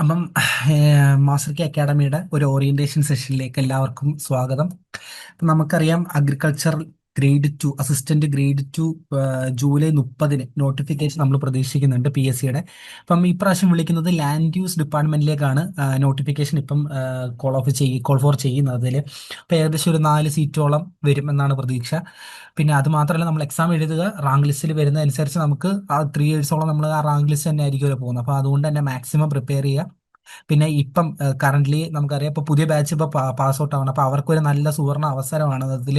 അപ്പം master K അക്കാഡമിയുടെ ഒരു orientation സെഷനിലേക്ക് എല്ലാവർക്കും സ്വാഗതം. അപ്പം നമുക്കറിയാം agriculture grade 2 assistant grade 2 July 30 notification നമ്മൾ പ്രതീക്ഷിക്കുന്നുണ്ട് PSCയുടെ. അപ്പം ഇപ്രാവശ്യം വിളിക്കുന്നത് ലാൻഡ് യൂസ് ഡിപ്പാർട്ട്മെന്റിലേക്കാണ് നോട്ടിഫിക്കേഷൻ ഇപ്പം കോൾ ഫോർ ചെയ്യുന്നത്. അതിൽ അപ്പം ഏകദേശം ഒരു 4 സീറ്റോളം വരും എന്നാണ് പ്രതീക്ഷ. പിന്നെ അത് മാത്രമല്ല, നമ്മൾ എക്സാം എഴുതുക, റാങ്ക് ലിസ്റ്റിൽ വരുന്നതനുസരിച്ച് നമുക്ക് ആ 3 ഇയേഴ്സോളം നമ്മൾ ആ റാങ്ക് ലിസ്റ്റ് തന്നെ ആയിരിക്കുമല്ലോ പോകുന്നത്. അപ്പോൾ അതുകൊണ്ട് തന്നെ മാക്സിമം പ്രിപ്പയർ ചെയ്യുക. പിന്നെ ഇപ്പം കറന്റ്ലി നമുക്കറിയാം, ഇപ്പൊ പുതിയ ബാച്ച് ഇപ്പൊ പാസ് ഔട്ട് ആവണം. അപ്പൊ അവർക്കൊരു നല്ല സുവർണ അവസരമാണ് അതിൽ.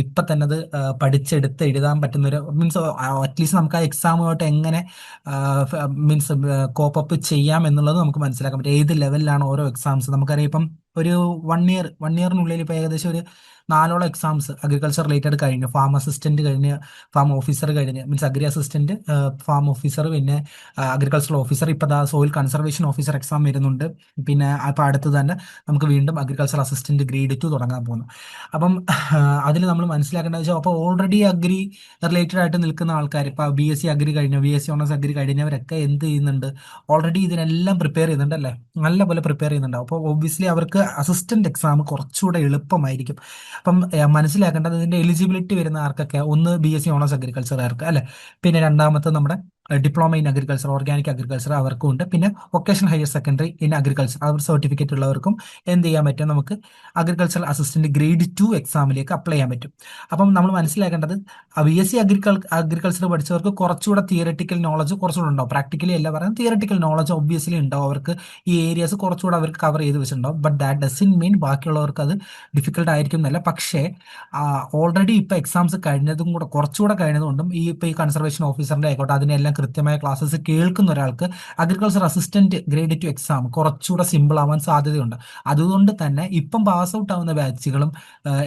ഇപ്പൊ തന്നെ അത് പഠിച്ചെടുത്ത് എഴുതാൻ പറ്റുന്ന ഒരു മീൻസ് അറ്റ്ലീസ്റ്റ് നമുക്ക് ആ എക്സാമുമായിട്ട് എങ്ങനെ മീൻസ് കോപ്പപ്പ് ചെയ്യാം എന്നുള്ളത് നമുക്ക് മനസ്സിലാക്കാൻ പറ്റും. ഏത് ലെവലിലാണ് ഓരോ എക്സാംസ് നമുക്കറിയാം. ഇപ്പം ഒരു വൺ ഇയറിനുള്ളിൽ ഇപ്പൊ ഏകദേശം ഒരു 4ഓളം എക്സാംസ് അഗ്രികൾച്ചർ റിലേറ്റഡ് കഴിഞ്ഞു. ഫാം അസിസ്റ്റന്റ് കഴിഞ്ഞ്, ഫാം ഓഫീസർ കഴിഞ്ഞ്, means agri assistant, farm officer, പിന്നെ അഗ്രികൾച്ചറൽ ഓഫീസർ, ഇപ്പൊ ദാ സോയിൽ കൺസർവേഷൻ ഓഫീസർ എക്സാം വരുന്നുണ്ട്. പിന്നെ അപ്പൊ അടുത്ത് തന്നെ നമുക്ക് വീണ്ടും അഗ്രികൾച്ചർ അസിസ്റ്റന്റ് ഗ്രേഡ് 2 തുടങ്ങാൻ പോകുന്നു. അപ്പം അതിൽ നമ്മൾ മനസ്സിലാക്കേണ്ടത് വെച്ചാൽ, അപ്പോൾ ഓൾറെഡി അഗ്രി റിലേറ്റഡ് ആയിട്ട് നിൽക്കുന്ന ആൾക്കാർ, ഇപ്പൊ BSc അഗ്രി കഴിഞ്ഞ, BSc ഓണേഴ്സ് അഗ്രി കഴിഞ്ഞവരൊക്കെ എന്ത് ചെയ്യുന്നുണ്ട്? ഓൾറെഡി ഇതിനെല്ലാം പ്രിപ്പയർ ചെയ്യുന്നുണ്ട് അല്ലേ? നല്ലപോലെ പ്രിപ്പയർ ചെയ്യുന്നുണ്ടാവും. അപ്പോൾ ഒബ്വിയസ്ലി അവർക്ക് അസിസ്റ്റന്റ് എക്സാം കുറച്ചുകൂടെ എളുപ്പമായിരിക്കും. അപ്പം മനസ്സിലാക്കേണ്ടത്, ഇതിന്റെ എലിജിബിലിറ്റി വരുന്ന ആർക്കൊക്കെ, ഒന്ന് BSc ഓണേഴ്സ് അഗ്രികൾച്ചറുകാർക്ക് അല്ലെ, പിന്നെ രണ്ടാമത്തെ നമ്മുടെ diploma in agriculture, organic agriculture അവർക്കും ഉണ്ട്. പിന്നെ vocational higher secondary in agriculture അവർ സർട്ടിഫിക്കറ്റ് ഉള്ളവർക്കും എന്ത് ചെയ്യാൻ പറ്റും? നമുക്ക് അഗ്രികൾച്ചർ അസിസ്റ്റന്റ് ഗ്രേഡ് 2 എക്സാമിലേക്ക് അപ്ലൈ ചെയ്യാൻ പറ്റും. അപ്പം നമ്മൾ മനസ്സിലാക്കേണ്ടത്, BSc അഗ്രികൾച്ചർ പഠിച്ചവർക്ക് കുറച്ചുകൂടെ തിയറട്ടിക്കൽ നോളജ് കുറച്ചുകൂടെ ഉണ്ടാവും. പ്രാക്ടിക്കലി അല്ല പറയാം, തിയറട്ടിക്കൽ നോളജ് ഒബ്വിയസ്ലി ഉണ്ടാവും. അവർക്ക് ഈ ഏരിയാസ് കുറച്ചുകൂടെ അവർക്ക് കവർ ചെയ്ത് വെച്ചിട്ടുണ്ടാവും. ബട്ട് ദാറ്റ് ഡസൻ മീൻ ബാക്കിയുള്ളവർക്ക് അത് ഡിഫിക്കൽട്ട് ആയിരിക്കും എന്നല്ല. പക്ഷേ ഓൾറെഡി ഇപ്പൊ എക്സാംസ് കഴിഞ്ഞതും കൂടെ, കുറച്ചുകൂടെ കഴിഞ്ഞതുകൊണ്ടും, ഈ കൺസർവേഷൻ ഓഫീസറിന്റെ ആയിക്കോട്ടെ, അതിനെല്ലാം കൃത്യമായ ക്ലാസ്സസ് കേൾക്കുന്ന ഒരാൾക്ക് അഗ്രികൾച്ചർ അസിസ്റ്റന്റ് ഗ്രേഡ് 2 എക്സാം കുറച്ചുകൂടെ സിമ്പിൾ ആവാൻ സാധ്യതയുണ്ട്. അതുകൊണ്ട് തന്നെ ഇപ്പം പാസ് ഔട്ട് ആവുന്ന ബാച്ചുകളും,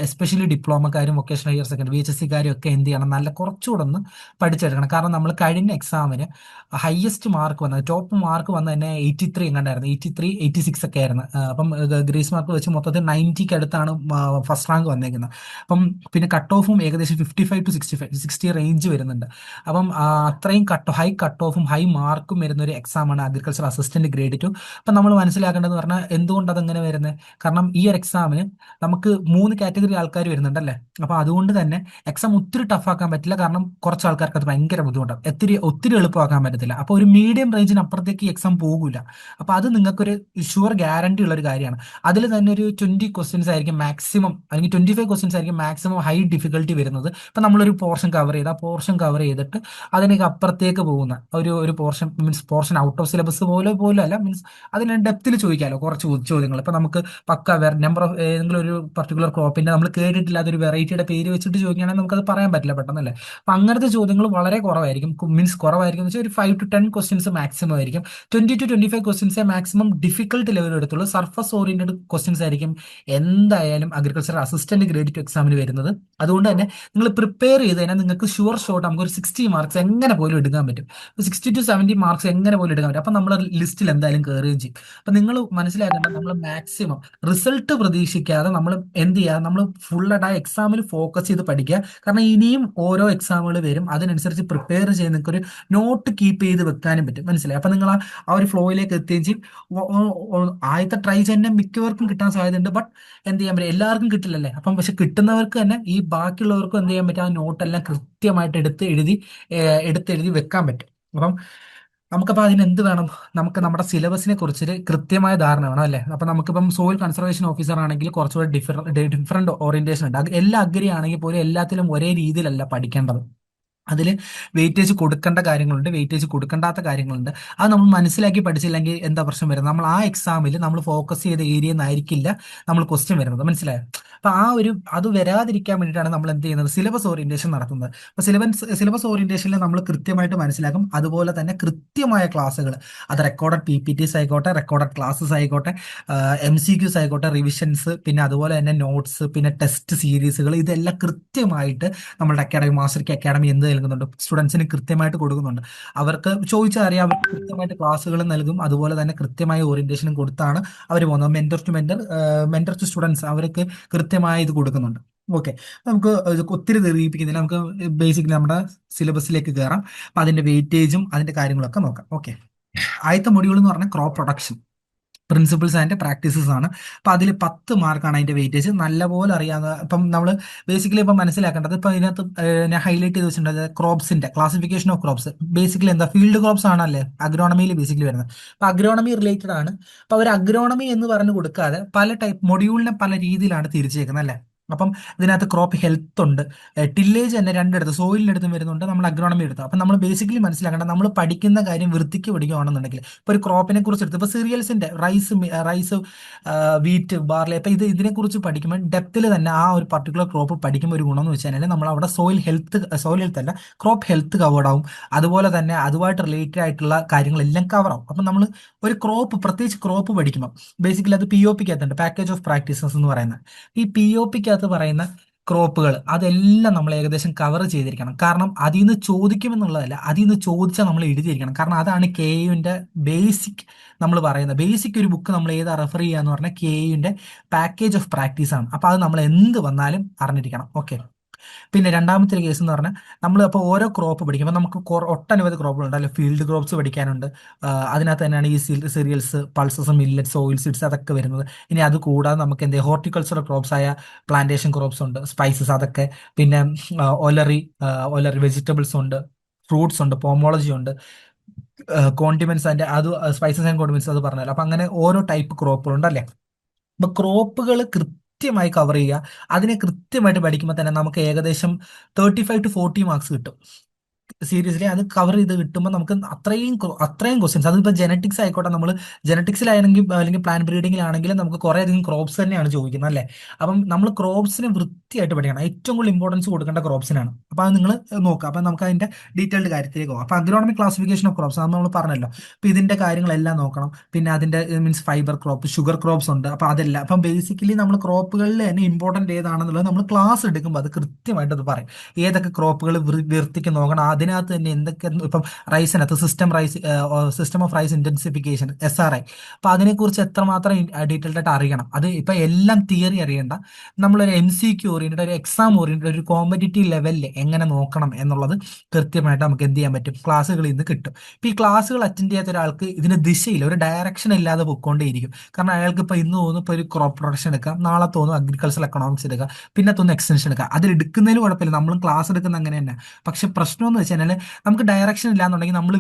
എസ്പെഷ്യലി ഡിപ്ലോമക്കാരും വൊക്കേഷണൽ ഹയർ സെക്കൻഡറി VHSC ഒക്കെ എന്ത് ചെയ്യണം? നല്ല കുറച്ചുകൂടെ ഒന്ന് പഠിച്ചെടുക്കണം. കാരണം നമ്മൾ കഴിഞ്ഞ എക്സാമിന് ഹയസ്റ്റ് മാർക്ക് വന്നത്, ടോപ്പ് മാർക്ക് വന്നത് തന്നെ 83 എങ്ങാണ്ടായിരുന്നു, 83 86 ഒക്കെ ആയിരുന്നു. അപ്പം ഗ്രേസ് മാർക്ക് വെച്ച് മൊത്തത്തിൽ 90ക്ക് അടുത്താണ് ഫസ്റ്റ് റാങ്ക് വന്നേക്കുന്നത്. അപ്പം പിന്നെ കട്ട് ഓഫും ഏകദേശം 55 to 60 റേഞ്ച് വരുന്നുണ്ട്. അപ്പം അത്രയും കട്ട് ഓഫും ഹൈ മാർക്കും വരുന്ന ഒരു എക്സാമാണ് അഗ്രികൾച്ചർ അസിസ്റ്റന്റ് ഗ്രേഡ് 2. അപ്പം നമ്മൾ മനസ്സിലാക്കേണ്ടതെന്ന് പറഞ്ഞാൽ, എന്തുകൊണ്ട് അതെങ്ങനെ വരുന്നത്? കാരണം ഈ ഒരു എക്സാമിന് നമുക്ക് 3 കാറ്റഗറി ആൾക്കാർ വരുന്നുണ്ടല്ലേ. അപ്പൊ അതുകൊണ്ട് തന്നെ എക്സാം ഒത്തിരി ടഫ് ആക്കാൻ പറ്റില്ല. കാരണം കുറച്ച് ആൾക്കാർക്ക് അത് ഭയങ്കര ബുദ്ധിമുട്ടാണ്, ഒത്തിരി എളുപ്പമാക്കാൻ പറ്റത്തില്ല. അപ്പൊ ഒരു മീഡിയം റേഞ്ചിന് അപ്പുറത്തേക്ക് ഈ എക്സാം പോകില്ല. അപ്പൊ അത് നിങ്ങൾക്കൊരു ഷുവർ ഗ്യാരണ്ടി ഉള്ള ഒരു കാര്യമാണ്. അതിൽ തന്നെ ഒരു 20 ക്വസ്റ്റ്യൻസ് ആയിരിക്കും മാക്സിമം, അല്ലെങ്കിൽ 25 ക്വസ്റ്റ്യൻസ് ആയിരിക്കും മാക്സിമം ഹൈ ഡിഫിക്കൽട്ടി വരുന്നത്. ഇപ്പൊ നമ്മളൊരു പോർഷൻ കവർ ചെയ്ത്, ആ പോർഷൻ കവർ ചെയ്തിട്ട് അതിനൊക്കെ അപ്പുറത്തേക്ക് പോകുന്ന ഒരു portion, means portion out of syllabus പോലും അല്ല, മീൻസ് അതിന് ഡെപ്തിൽ ചോദിക്കാമല്ലോ കുറച്ച് ചോദ്യങ്ങൾ. ഇപ്പൊ നമുക്ക് പക്ക നമ്പർ ഓഫ് ഏതെങ്കിലും ഒരു പർട്ടിക്കുലർ ക്രോപ്പിന്റെ നമ്മൾ കേട്ടിട്ടില്ലാത്ത ഒരു വെറൈറ്റിയുടെ പേര് വെച്ചിട്ട് ചോദിക്കുകയാണെങ്കിൽ നമുക്കത് പറയാൻ പറ്റില്ല പെട്ടെന്നല്ലേ. അപ്പൊ അങ്ങനത്തെ ചോദ്യങ്ങൾ വളരെ കുറവായിരിക്കും. മീൻസ് കുറവായിരിക്കും എന്ന് വെച്ചാൽ ഒരു 5 to 10 ക്വസ്റ്റ്യൻസ് മാക്സിമം ആയിരിക്കും. 20 to 25 ക്വസ്റ്റ്യൻസേ മാക്സിമം ഡിഫിക്കൽട്ട് ലെവൽ എടുത്തുള്ളൂ. സർഫസ് ഓറിയന്റഡ് ക്വസ്റ്റ്യൻസ് ആയിരിക്കും എന്തായാലും അഗ്രികൾച്ചർ അസിസ്റ്റന്റ് ഗ്രേഡ് 2 എക്സാമിന് വരുന്നത്. അതുകൊണ്ട് തന്നെ നിങ്ങൾ പ്രിപ്പയർ ചെയ്ത് കഴിഞ്ഞാൽ നിങ്ങൾക്ക് ഷുവർ ഷോട്ട് നമുക്ക് ഒരു 60 മാർക്സ് എങ്ങനെ പോലും എടുക്കാൻ പറ്റും. 60 to 70 മാർക്സ് എങ്ങനെ പോലും എടുക്കാൻ പറ്റും. അപ്പൊ നമ്മൾ ലിസ്റ്റിൽ എന്തായാലും കയറുകയും ചെയ്യും. അപ്പൊ നിങ്ങൾ മനസ്സിലാക്കേണ്ടത്, നമ്മൾ മാക്സിമം റിസൾട്ട് പ്രതീക്ഷിക്കാതെ നമ്മൾ എന്ത് ചെയ്യുക? നമ്മൾ ഫുള്ളായിട്ട് ആ എക്സാമിൽ ഫോക്കസ് ചെയ്ത് പഠിക്കുക. കാരണം ഇനിയും ഓരോ എക്സാമുകൾ വരും, അതിനനുസരിച്ച് പ്രിപ്പയർ ചെയ്ത് നിങ്ങൾക്ക് ഒരു നോട്ട് കീപ്പ് ചെയ്ത് വെക്കാനും പറ്റും. മനസ്സിലായി? അപ്പൊ നിങ്ങൾ ആ ഒരു ഫ്ലോയിലേക്ക് എത്തുകയും ചെയ്യും. ആദ്യത്തെ ട്രൈ തന്നെ മിക്കവർക്കും കിട്ടാൻ സാധ്യതയുണ്ട്. ബട്ട് എന്ത് ചെയ്യാൻ പറ്റും? എല്ലാവർക്കും കിട്ടില്ലല്ലേ. അപ്പം പക്ഷെ കിട്ടുന്നവർക്ക് തന്നെ ഈ ബാക്കിയുള്ളവർക്കും എന്ത് ചെയ്യാൻ പറ്റും? ആ നോട്ടെല്ലാം കൃത്യമായിട്ട് എടുത്തെഴുതി വെക്കാൻ പറ്റും. അപ്പം നമുക്കപ്പോൾ അതിന് എന്ത് വേണം? നമുക്ക് നമ്മുടെ സിലബസിനെ കുറിച്ചൊരു കൃത്യമായ ധാരണ വേണം അല്ലേ. അപ്പൊ നമുക്കിപ്പം സോയിൽ കൺസർവേഷൻ ഓഫീസർ ആണെങ്കിൽ കുറച്ചുകൂടി ഡിഫറെന്റ് ഓറിയന്റേഷൻ ഉണ്ട്. എല്ലാ അഗ്രി ആണെങ്കിൽ പോലും എല്ലാത്തിലും ഒരേ രീതിയിലല്ല പഠിക്കേണ്ടത്. അതിൽ വെയിറ്റേജ് കൊടുക്കേണ്ട കാര്യങ്ങളുണ്ട്, വെയിറ്റേജ് കൊടുക്കേണ്ടാത്ത കാര്യങ്ങളുണ്ട്. അത് നമ്മൾ മനസ്സിലാക്കി പഠിച്ചില്ലെങ്കിൽ എന്താ പ്രശ്നം വരുന്നത്? നമ്മൾ ആ എക്സാമിൽ നമ്മൾ ഫോക്കസ് ചെയ്ത ഏരിയ എന്നായിരിക്കില്ല നമ്മൾ ക്വസ്റ്റ്യൻ വരുന്നത്. മനസ്സിലായോ? അപ്പൊ അത് വരാതിരിക്കാൻ വേണ്ടിയിട്ടാണ് നമ്മൾ എന്ത് ചെയ്യുന്നത്? സിലബസ് ഓറിയന്റേഷൻ നടത്തുന്നത്. അപ്പൊ സിലബസ് ഓറിയന്റേഷനിൽ നമ്മൾ കൃത്യമായിട്ട് മനസ്സിലാക്കും. അതുപോലെ തന്നെ കൃത്യമായ ക്ലാസ്സുകൾ, അത് റെക്കോർഡഡ് PPTs ആയിക്കോട്ടെ, റെക്കോർഡഡ് ക്ലാസ്സസ് ആയിക്കോട്ടെ, MCQs ആയിക്കോട്ടെ, റിവിഷൻസ്, പിന്നെ അതുപോലെ തന്നെ നോട്ട്സ്, പിന്നെ ടെസ്റ്റ് സീരീസുകൾ, ഇതെല്ലാം കൃത്യമായിട്ട് നമ്മുടെ അക്കാഡമി, മാസ്റ്റർ കെ അക്കാഡമി എന്ത് നൽകുന്നുണ്ട്? സ്റ്റുഡൻസിന് കൃത്യമായിട്ട് കൊടുക്കുന്നുണ്ട്. അവർക്ക് ചോദിച്ചാൽ അറിയാം, അവർക്ക് കൃത്യമായിട്ട് ക്ലാസ്സുകൾ നൽകും. അതുപോലെ തന്നെ കൃത്യമായ ഓറിയന്റേഷനും കൊടുത്താണ് അവർ പോകുന്നത്. മെന്റർ ടു സ്റ്റുഡൻസ് അവർക്ക് കൃത്യമായ ഇത് കൊടുക്കുന്നുണ്ട്. ഓക്കെ, നമുക്ക് ഇത് ഒത്തിരി ദീർഘിപ്പിക്കുന്നില്ല, നമുക്ക് ബേസിക്കലി നമ്മുടെ സിലബസിലേക്ക് കയറാം. അപ്പൊ അതിന്റെ വെയിറ്റേജും അതിന്റെ കാര്യങ്ങളൊക്കെ നോക്കാം. ഓക്കെ, ആദ്യത്തെ മൊഡ്യൂൾ എന്ന് പറഞ്ഞാൽ crop production. Principles and practices ആണ്. അപ്പം അതിൽ 10 മാർക്കാണ് അതിന്റെ വെയിറ്റേജ്. നല്ലപോലെ അറിയാവുന്ന ഇപ്പം നമ്മൾ ബേസിക്കലി ഇപ്പം മനസ്സിലാക്കേണ്ടത് ഇപ്പം ഇതിനകത്ത് ഞാൻ ഹൈലൈറ്റ് ചെയ്ത് വെച്ചിട്ടുണ്ട് ക്രോപ്സിന്റെ ക്ലാസിഫിക്കേഷൻ ഓഫ് ക്രോപ്സ്. ബേസിക്കലി എന്താ ഫീൽഡ് ക്രോപ്സ് ആണല്ലേ അഗ്രോണമിയിൽ ബേസിക്കലി വരുന്നത്. അപ്പൊ അഗ്രോണമി റിലേറ്റഡ് ആണ്. അപ്പൊ അവർ അഗ്രോണമി എന്ന് പറഞ്ഞു കൊടുക്കാതെ പല ടൈപ്പ് മൊഡ്യൂളിനെ പല രീതിയിലാണ് തിരിച്ചേക്കുന്നത് അല്ലേ. അപ്പം ഇതിനകത്ത് ക്രോപ്പ് ഹെൽത്ത് ഉണ്ട്, ടില്ലേജ് തന്നെ രണ്ടിടത്ത് സോയിലിനടുത്തും വരുന്നുണ്ട്, നമ്മൾ അഗ്രോണമി എടുത്തു. അപ്പം നമ്മൾ ബേസിക്കലി മനസ്സിലാക്കേണ്ട നമ്മൾ പഠിക്കുന്ന കാര്യം വൃത്തിക്ക് പഠിക്കുകയാണെന്നുണ്ടെങ്കിൽ ഇപ്പോൾ ഒരു ക്രോപ്പിനെ കുറിച്ച് എടുത്ത് ഇപ്പോൾ സീരിയൽസിന്റെ റൈസ് വീറ്റ് ബാർലി അപ്പം ഇതിനെക്കുറിച്ച് പഠിക്കുമ്പോൾ ഡെപ്തിൽ തന്നെ ആ ഒരു പർട്ടിക്കുലർ ക്രോപ്പ് പഠിക്കുമ്പോൾ ഒരു ഗുണം എന്ന് വെച്ച് കഴിഞ്ഞാൽ നമ്മൾ അവിടെ സോയിൽ ഹെൽത്ത് അല്ല ക്രോപ്പ് ഹെൽത്ത് കവേർഡ് ആവും. അതുപോലെ തന്നെ അതുമായിട്ട് റിലേറ്റഡ് ആയിട്ടുള്ള കാര്യങ്ങളെല്ലാം കവർ ആവും. അപ്പം നമ്മൾ ഒരു ക്രോപ്പ് പ്രത്യേകിച്ച് ക്രോപ്പ് പഠിക്കുമ്പോൾ ബേസിക്കലി അത് POP-ക്കകത്തുണ്ട്, പാക്കേജ് ഓഫ് പ്രാക്ടീസസ് എന്ന് പറയുന്നത്. ഈ POP-ക്കകത്ത് പറയുന്ന ക്രോപ്പുകൾ അതെല്ലാം നമ്മൾ ഏകദേശം കവർ ചെയ്തിരിക്കണം. കാരണം അതിൽ നിന്ന് ചോദിക്കുമെന്നുള്ളതല്ല, അതിൽ നിന്ന് ചോദിച്ചാൽ നമ്മൾ എഴുതിയിരിക്കണം. കാരണം അതാണ് KUവിന്റെ ബേസിക്. നമ്മൾ പറയുന്നത് ബേസിക് ഒരു ബുക്ക് നമ്മൾ ഏതാ റെഫർ ചെയ്യുക എന്ന് പറഞ്ഞാൽ KUവിന്റെ പാക്കേജ് ഓഫ് പ്രാക്ടീസ് ആണ്. അപ്പൊ അത് നമ്മൾ എന്ത് വന്നാലും അറിഞ്ഞിരിക്കണം. ഓക്കെ. പിന്നെ രണ്ടാമത്തെ ഒരു കേസ് എന്ന് പറഞ്ഞാൽ നമ്മൾ അപ്പോൾ ഓരോ ക്രോപ്പ് പഠിക്കുമ്പോൾ നമുക്ക് ഒട്ടനവധി ക്രോപ്പുകളുണ്ട് അല്ലെ. ഫീൽഡ് ക്രോപ്സ് പഠിക്കാനുണ്ട്. അതിനകത്ത് തന്നെയാണ് ഈ serials, pulses, millets, oil seeds അതൊക്കെ വരുന്നത്. ഇനി അത് കൂടാതെ നമുക്ക് എന്ത് ഹോർട്ടിക്കൾച്ചറൽ ക്രോപ്സ് ആയ പ്ലാന്റേഷൻ ക്രോപ്സ് ഉണ്ട്, സ്പൈസസ് അതൊക്കെ. പിന്നെ ഒലറി ഒലറി വെജിറ്റബിൾസ് ഉണ്ട്, ഫ്രൂട്ട്സ് ഉണ്ട്, പോമോളജി ഉണ്ട്, കോണ്ടിമെന്റ്സ് അതിന്റെ അത് സ്പൈസസ് ആൻഡ് കോണ്ടിമെന്റ്സ് അത് പറഞ്ഞല്ലോ. അപ്പൊ അങ്ങനെ ഓരോ ടൈപ്പ് ക്രോപ്പുകളുണ്ട് അല്ലേ. അപ്പൊ ക്രോപ്പുകൾ കൃത്യമായി കവർ ചെയ്യുക, അതിനെ കൃത്യമായിട്ട് പഠിക്കുമ്പോൾ തന്നെ നമുക്ക് ഏകദേശം 35 to 40 മാർക്സ് കിട്ടും. സീരിയസ്ലി അത് കവർ ചെയ്ത് കിട്ടുമ്പോൾ നമുക്ക് അത്രയും ക്വസ്റ്റ്യൻസ്, അതിപ്പോൾ ജനറ്റിക്സ് ആയിക്കോട്ടെ, നമ്മൾ ജനറ്റിക്സിലാണെങ്കിൽ അല്ലെങ്കിൽ പ്ലാന്റ് ബ്രീഡിങ്ങിലാണെങ്കിലും നമുക്ക് കുറേ അധികം ക്രോപ്സ് തന്നെയാണ് ചോദിക്കുന്നത് അല്ലേ. അപ്പം നമ്മൾ ക്രോപ്സിനെ വൃത്തിയായിട്ട് പഠിക്കണം. ഏറ്റവും കൂടുതൽ ഇമ്പോർട്ടൻസ് കൊടുക്കേണ്ട ക്രോപ്സിനാണ്. അപ്പോൾ അത് നിങ്ങൾ നോക്കുക. അപ്പം നമുക്ക് അതിന്റെ ഡീറ്റെയിൽഡ് കാര്യത്തിലേക്ക് പോകാം. അപ്പോൾ അഗ്രോണമിക് ക്ലാസിഫിക്കേഷൻ ഓഫ് ക്രോപ്സ് അത് നമ്മൾ പറഞ്ഞല്ലോ. അപ്പോൾ ഇതിന്റെ കാര്യങ്ങളെല്ലാം നോക്കണം. പിന്നെ അതിന്റെ means fibre crop, sugar crops ഉണ്ട്. അപ്പോൾ അതെല്ലാം അപ്പം ബേസിക്കലി നമ്മൾ ക്രോപ്പുകളിൽ തന്നെ ഇമ്പോർട്ടന്റ് ഏതാണെന്നുള്ളത് നമ്മൾ ക്ലാസ് എടുക്കുമ്പോൾ അത് കൃത്യമായിട്ട് അത് പറയും. ഏതൊക്കെ ക്രോപ്പുകൾ വൃത്തിക്ക് നോക്കണം, അതിനകത്ത് തന്നെ എന്തൊക്കെ ഇപ്പം റൈസിനകത്ത് system of rice intensification SRI. അപ്പൊ അതിനെക്കുറിച്ച് എത്രമാത്രം ഡീറ്റെയിൽഡ് ആയിട്ട് അറിയണം. അത് ഇപ്പൊ എല്ലാം തിയറി അറിയണ്ട, നമ്മളൊരു MCQ ഓറിയന്റഡ്, ഒരു എക്സാം ഓറിയന്റഡ്, ഒരു കോമ്പറ്റേറ്റീവ് ലെവലിൽ എങ്ങനെ നോക്കണം എന്നുള്ളത് കൃത്യമായിട്ട് നമുക്ക് എന്ത് ചെയ്യാൻ പറ്റും, ക്ലാസ്സുകളിൽ നിന്ന് കിട്ടും. ഇപ്പൊ ഈ ക്ലാസ്സുകൾ അറ്റൻഡ് ചെയ്യാത്ത ഒരാൾക്ക് ഇതിന് ദിശയില്ല, ഒരു ഡയറക്ഷൻ ഇല്ലാതെ പൊയ്ക്കൊണ്ടേയിരിക്കും. കാരണം അയാൾക്ക് ഇപ്പൊ ഇന്ന് തോന്നുന്നു ഇപ്പൊ ഒരു ക്രോപ്പ് പ്രൊഡക്ഷൻ എടുക്കാം, നാളെ തോന്നുന്നു അഗ്രികൾച്ചറൽ എക്കണോമിക്സ് എടുക്കാം, പിന്നെ തോന്നുന്നു എക്സ്റ്റൻഷൻ എടുക്കാം. അതിൽ എടുക്കുന്നതിൽ കുഴപ്പമില്ല, നമ്മളും ക്ലാസ് എടുക്കുന്ന അങ്ങനെ തന്നെ. പക്ഷെ പ്രശ്നം എന്ന് വെച്ച് കഴിഞ്ഞാൽ നമുക്ക് ഡയറക്ഷൻ ഇല്ലാന്നുണ്ടെങ്കിൽ നമ്മൾ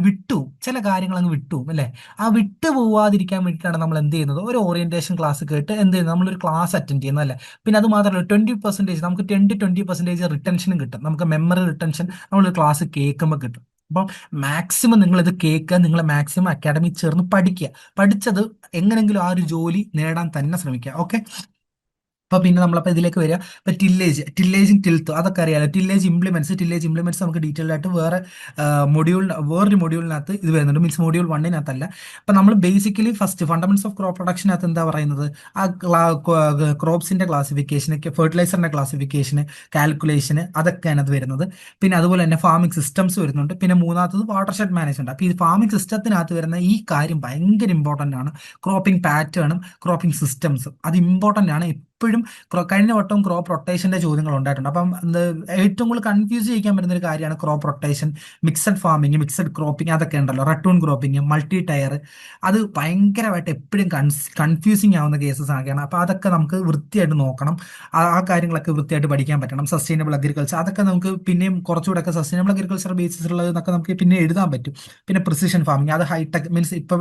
ചില കാര്യങ്ങൾ അങ്ങ് വിട്ടു അല്ലെ. ആ വിട്ടു പോവാതിരിക്കാൻ വേണ്ടിയിട്ടാണ് നമ്മൾ എന്ത് ചെയ്യുന്നത്, ഒരു ഓറിയന്റേഷൻ ക്ലാസ് കേട്ട് എന്ത് ചെയ്യുന്നത്, നമ്മളൊരു ക്ലാസ് അറ്റൻഡ് ചെയ്യുന്നത് അല്ലേ. പിന്നെ അത് മാത്രമല്ല 20% നമുക്ക് 20% റിട്ടൻഷനും കിട്ടും. നമുക്ക് മെമ്മറി റിട്ടൻഷൻ നമ്മളൊരു ക്ലാസ് കേൾക്കുമ്പോൾ കിട്ടും. അപ്പം മാക്സിമം നിങ്ങൾ ഇത് കേൾക്കുക, നിങ്ങൾ മാക്സിമം അക്കാഡമി ചേർന്ന് പഠിക്കുക. പഠിച്ചത് എങ്ങനെങ്കിലും ആ ഒരു ജോലി നേടാൻ തന്നെ ശ്രമിക്കുക. ഓക്കെ. അപ്പൊ പിന്നെ നമ്മളപ്പോ ഇതിലേക്ക് വരിക. ഇപ്പൊ ടില്ലേജും ടിൽത്തും അതൊക്കെ അറിയാലോ. ടില്ലേജ് ഇംപ്ലിമെന്റ്സ് നമുക്ക് ഡീറ്റെയിൽ ആയിട്ട് വേറൊരു മൊഡ്യൂളിനകത്ത് ഇത് വരുന്നുണ്ട്. മീൻസ് മൊഡ്യൂൾ 1-നകത്തല്ല. അപ്പൊ നമ്മൾ basically first fundamentals of crop പ്രൊഡക്ഷനകത്ത് എന്താ പറയുന്നത്, ആ ക്രോപ്സിന്റെ ക്ലാസിഫിക്കേഷൻ, ഫെർട്ടിലൈസറിന്റെ ക്ലാസിഫിക്കേഷന്, കാൽക്കുലേഷന് അതൊക്കെ അതിനകത്ത് വരുന്നത്. പിന്നെ അതുപോലെ തന്നെ ഫാമിംഗ് സിസ്റ്റംസ് വരുന്നുണ്ട്. പിന്നെ മൂന്നാമത്തത് വാട്ടർഷെഡ് മാനേജ്മെന്റ്. അപ്പൊ ഈ ഫാമിംഗ് സിസ്റ്റത്തിനകത്ത് വരുന്ന ഈ കാര്യം ഭയങ്കര ഇമ്പോർട്ടന്റ് ആണ്. ക്രോപ്പിംഗ് പാറ്റേണും ക്രോപ്പിംഗ് സിസ്റ്റംസും അത് ഇമ്പോർട്ടന്റ് ആണ്. എപ്പോഴും കഴിഞ്ഞ വട്ടം ക്രോപ്പ് റൊട്ടേഷന്റെ ചോദ്യങ്ങൾ ഉണ്ടായിട്ടുണ്ട്. അപ്പം ഏറ്റവും കൂടുതൽ കൺഫ്യൂസ് ചെയ്യിക്കാൻ പറ്റുന്ന ഒരു കാര്യമാണ് crop rotation, mixed farming, mixed cropping അതൊക്കെ ഉണ്ടല്ലോ, റട്ടൂൺ ക്രോപ്പിംഗ്, മൾട്ടി ടയർ. അത് ഭയങ്കരമായിട്ട് എപ്പോഴും കൺഫ്യൂസിങ് ആവുന്ന കേസസ് ഒക്കെയാണ്. അപ്പൊ അതൊക്കെ നമുക്ക് വൃത്തിയായിട്ട് നോക്കണം. ആ കാര്യങ്ങളൊക്കെ വൃത്തിയായിട്ട് പഠിക്കാൻ പറ്റണം. സസ്റ്റൈനബിൾ അഗ്രികൾച്ചർ അതൊക്കെ നമുക്ക് പിന്നെയും കുറച്ചുകൂടെ ഒക്കെ സസ്റ്റൈനബിൾ അഗ്രികൾച്ചർ ബേസിസിലുള്ളത് എന്നൊക്കെ നമുക്ക് പിന്നെ എഴുതാൻ പറ്റും. പിന്നെ പ്രിസിഷൻ ഫാമിംഗ് അത് ഹൈടെക് മീൻസ് ഇപ്പൊ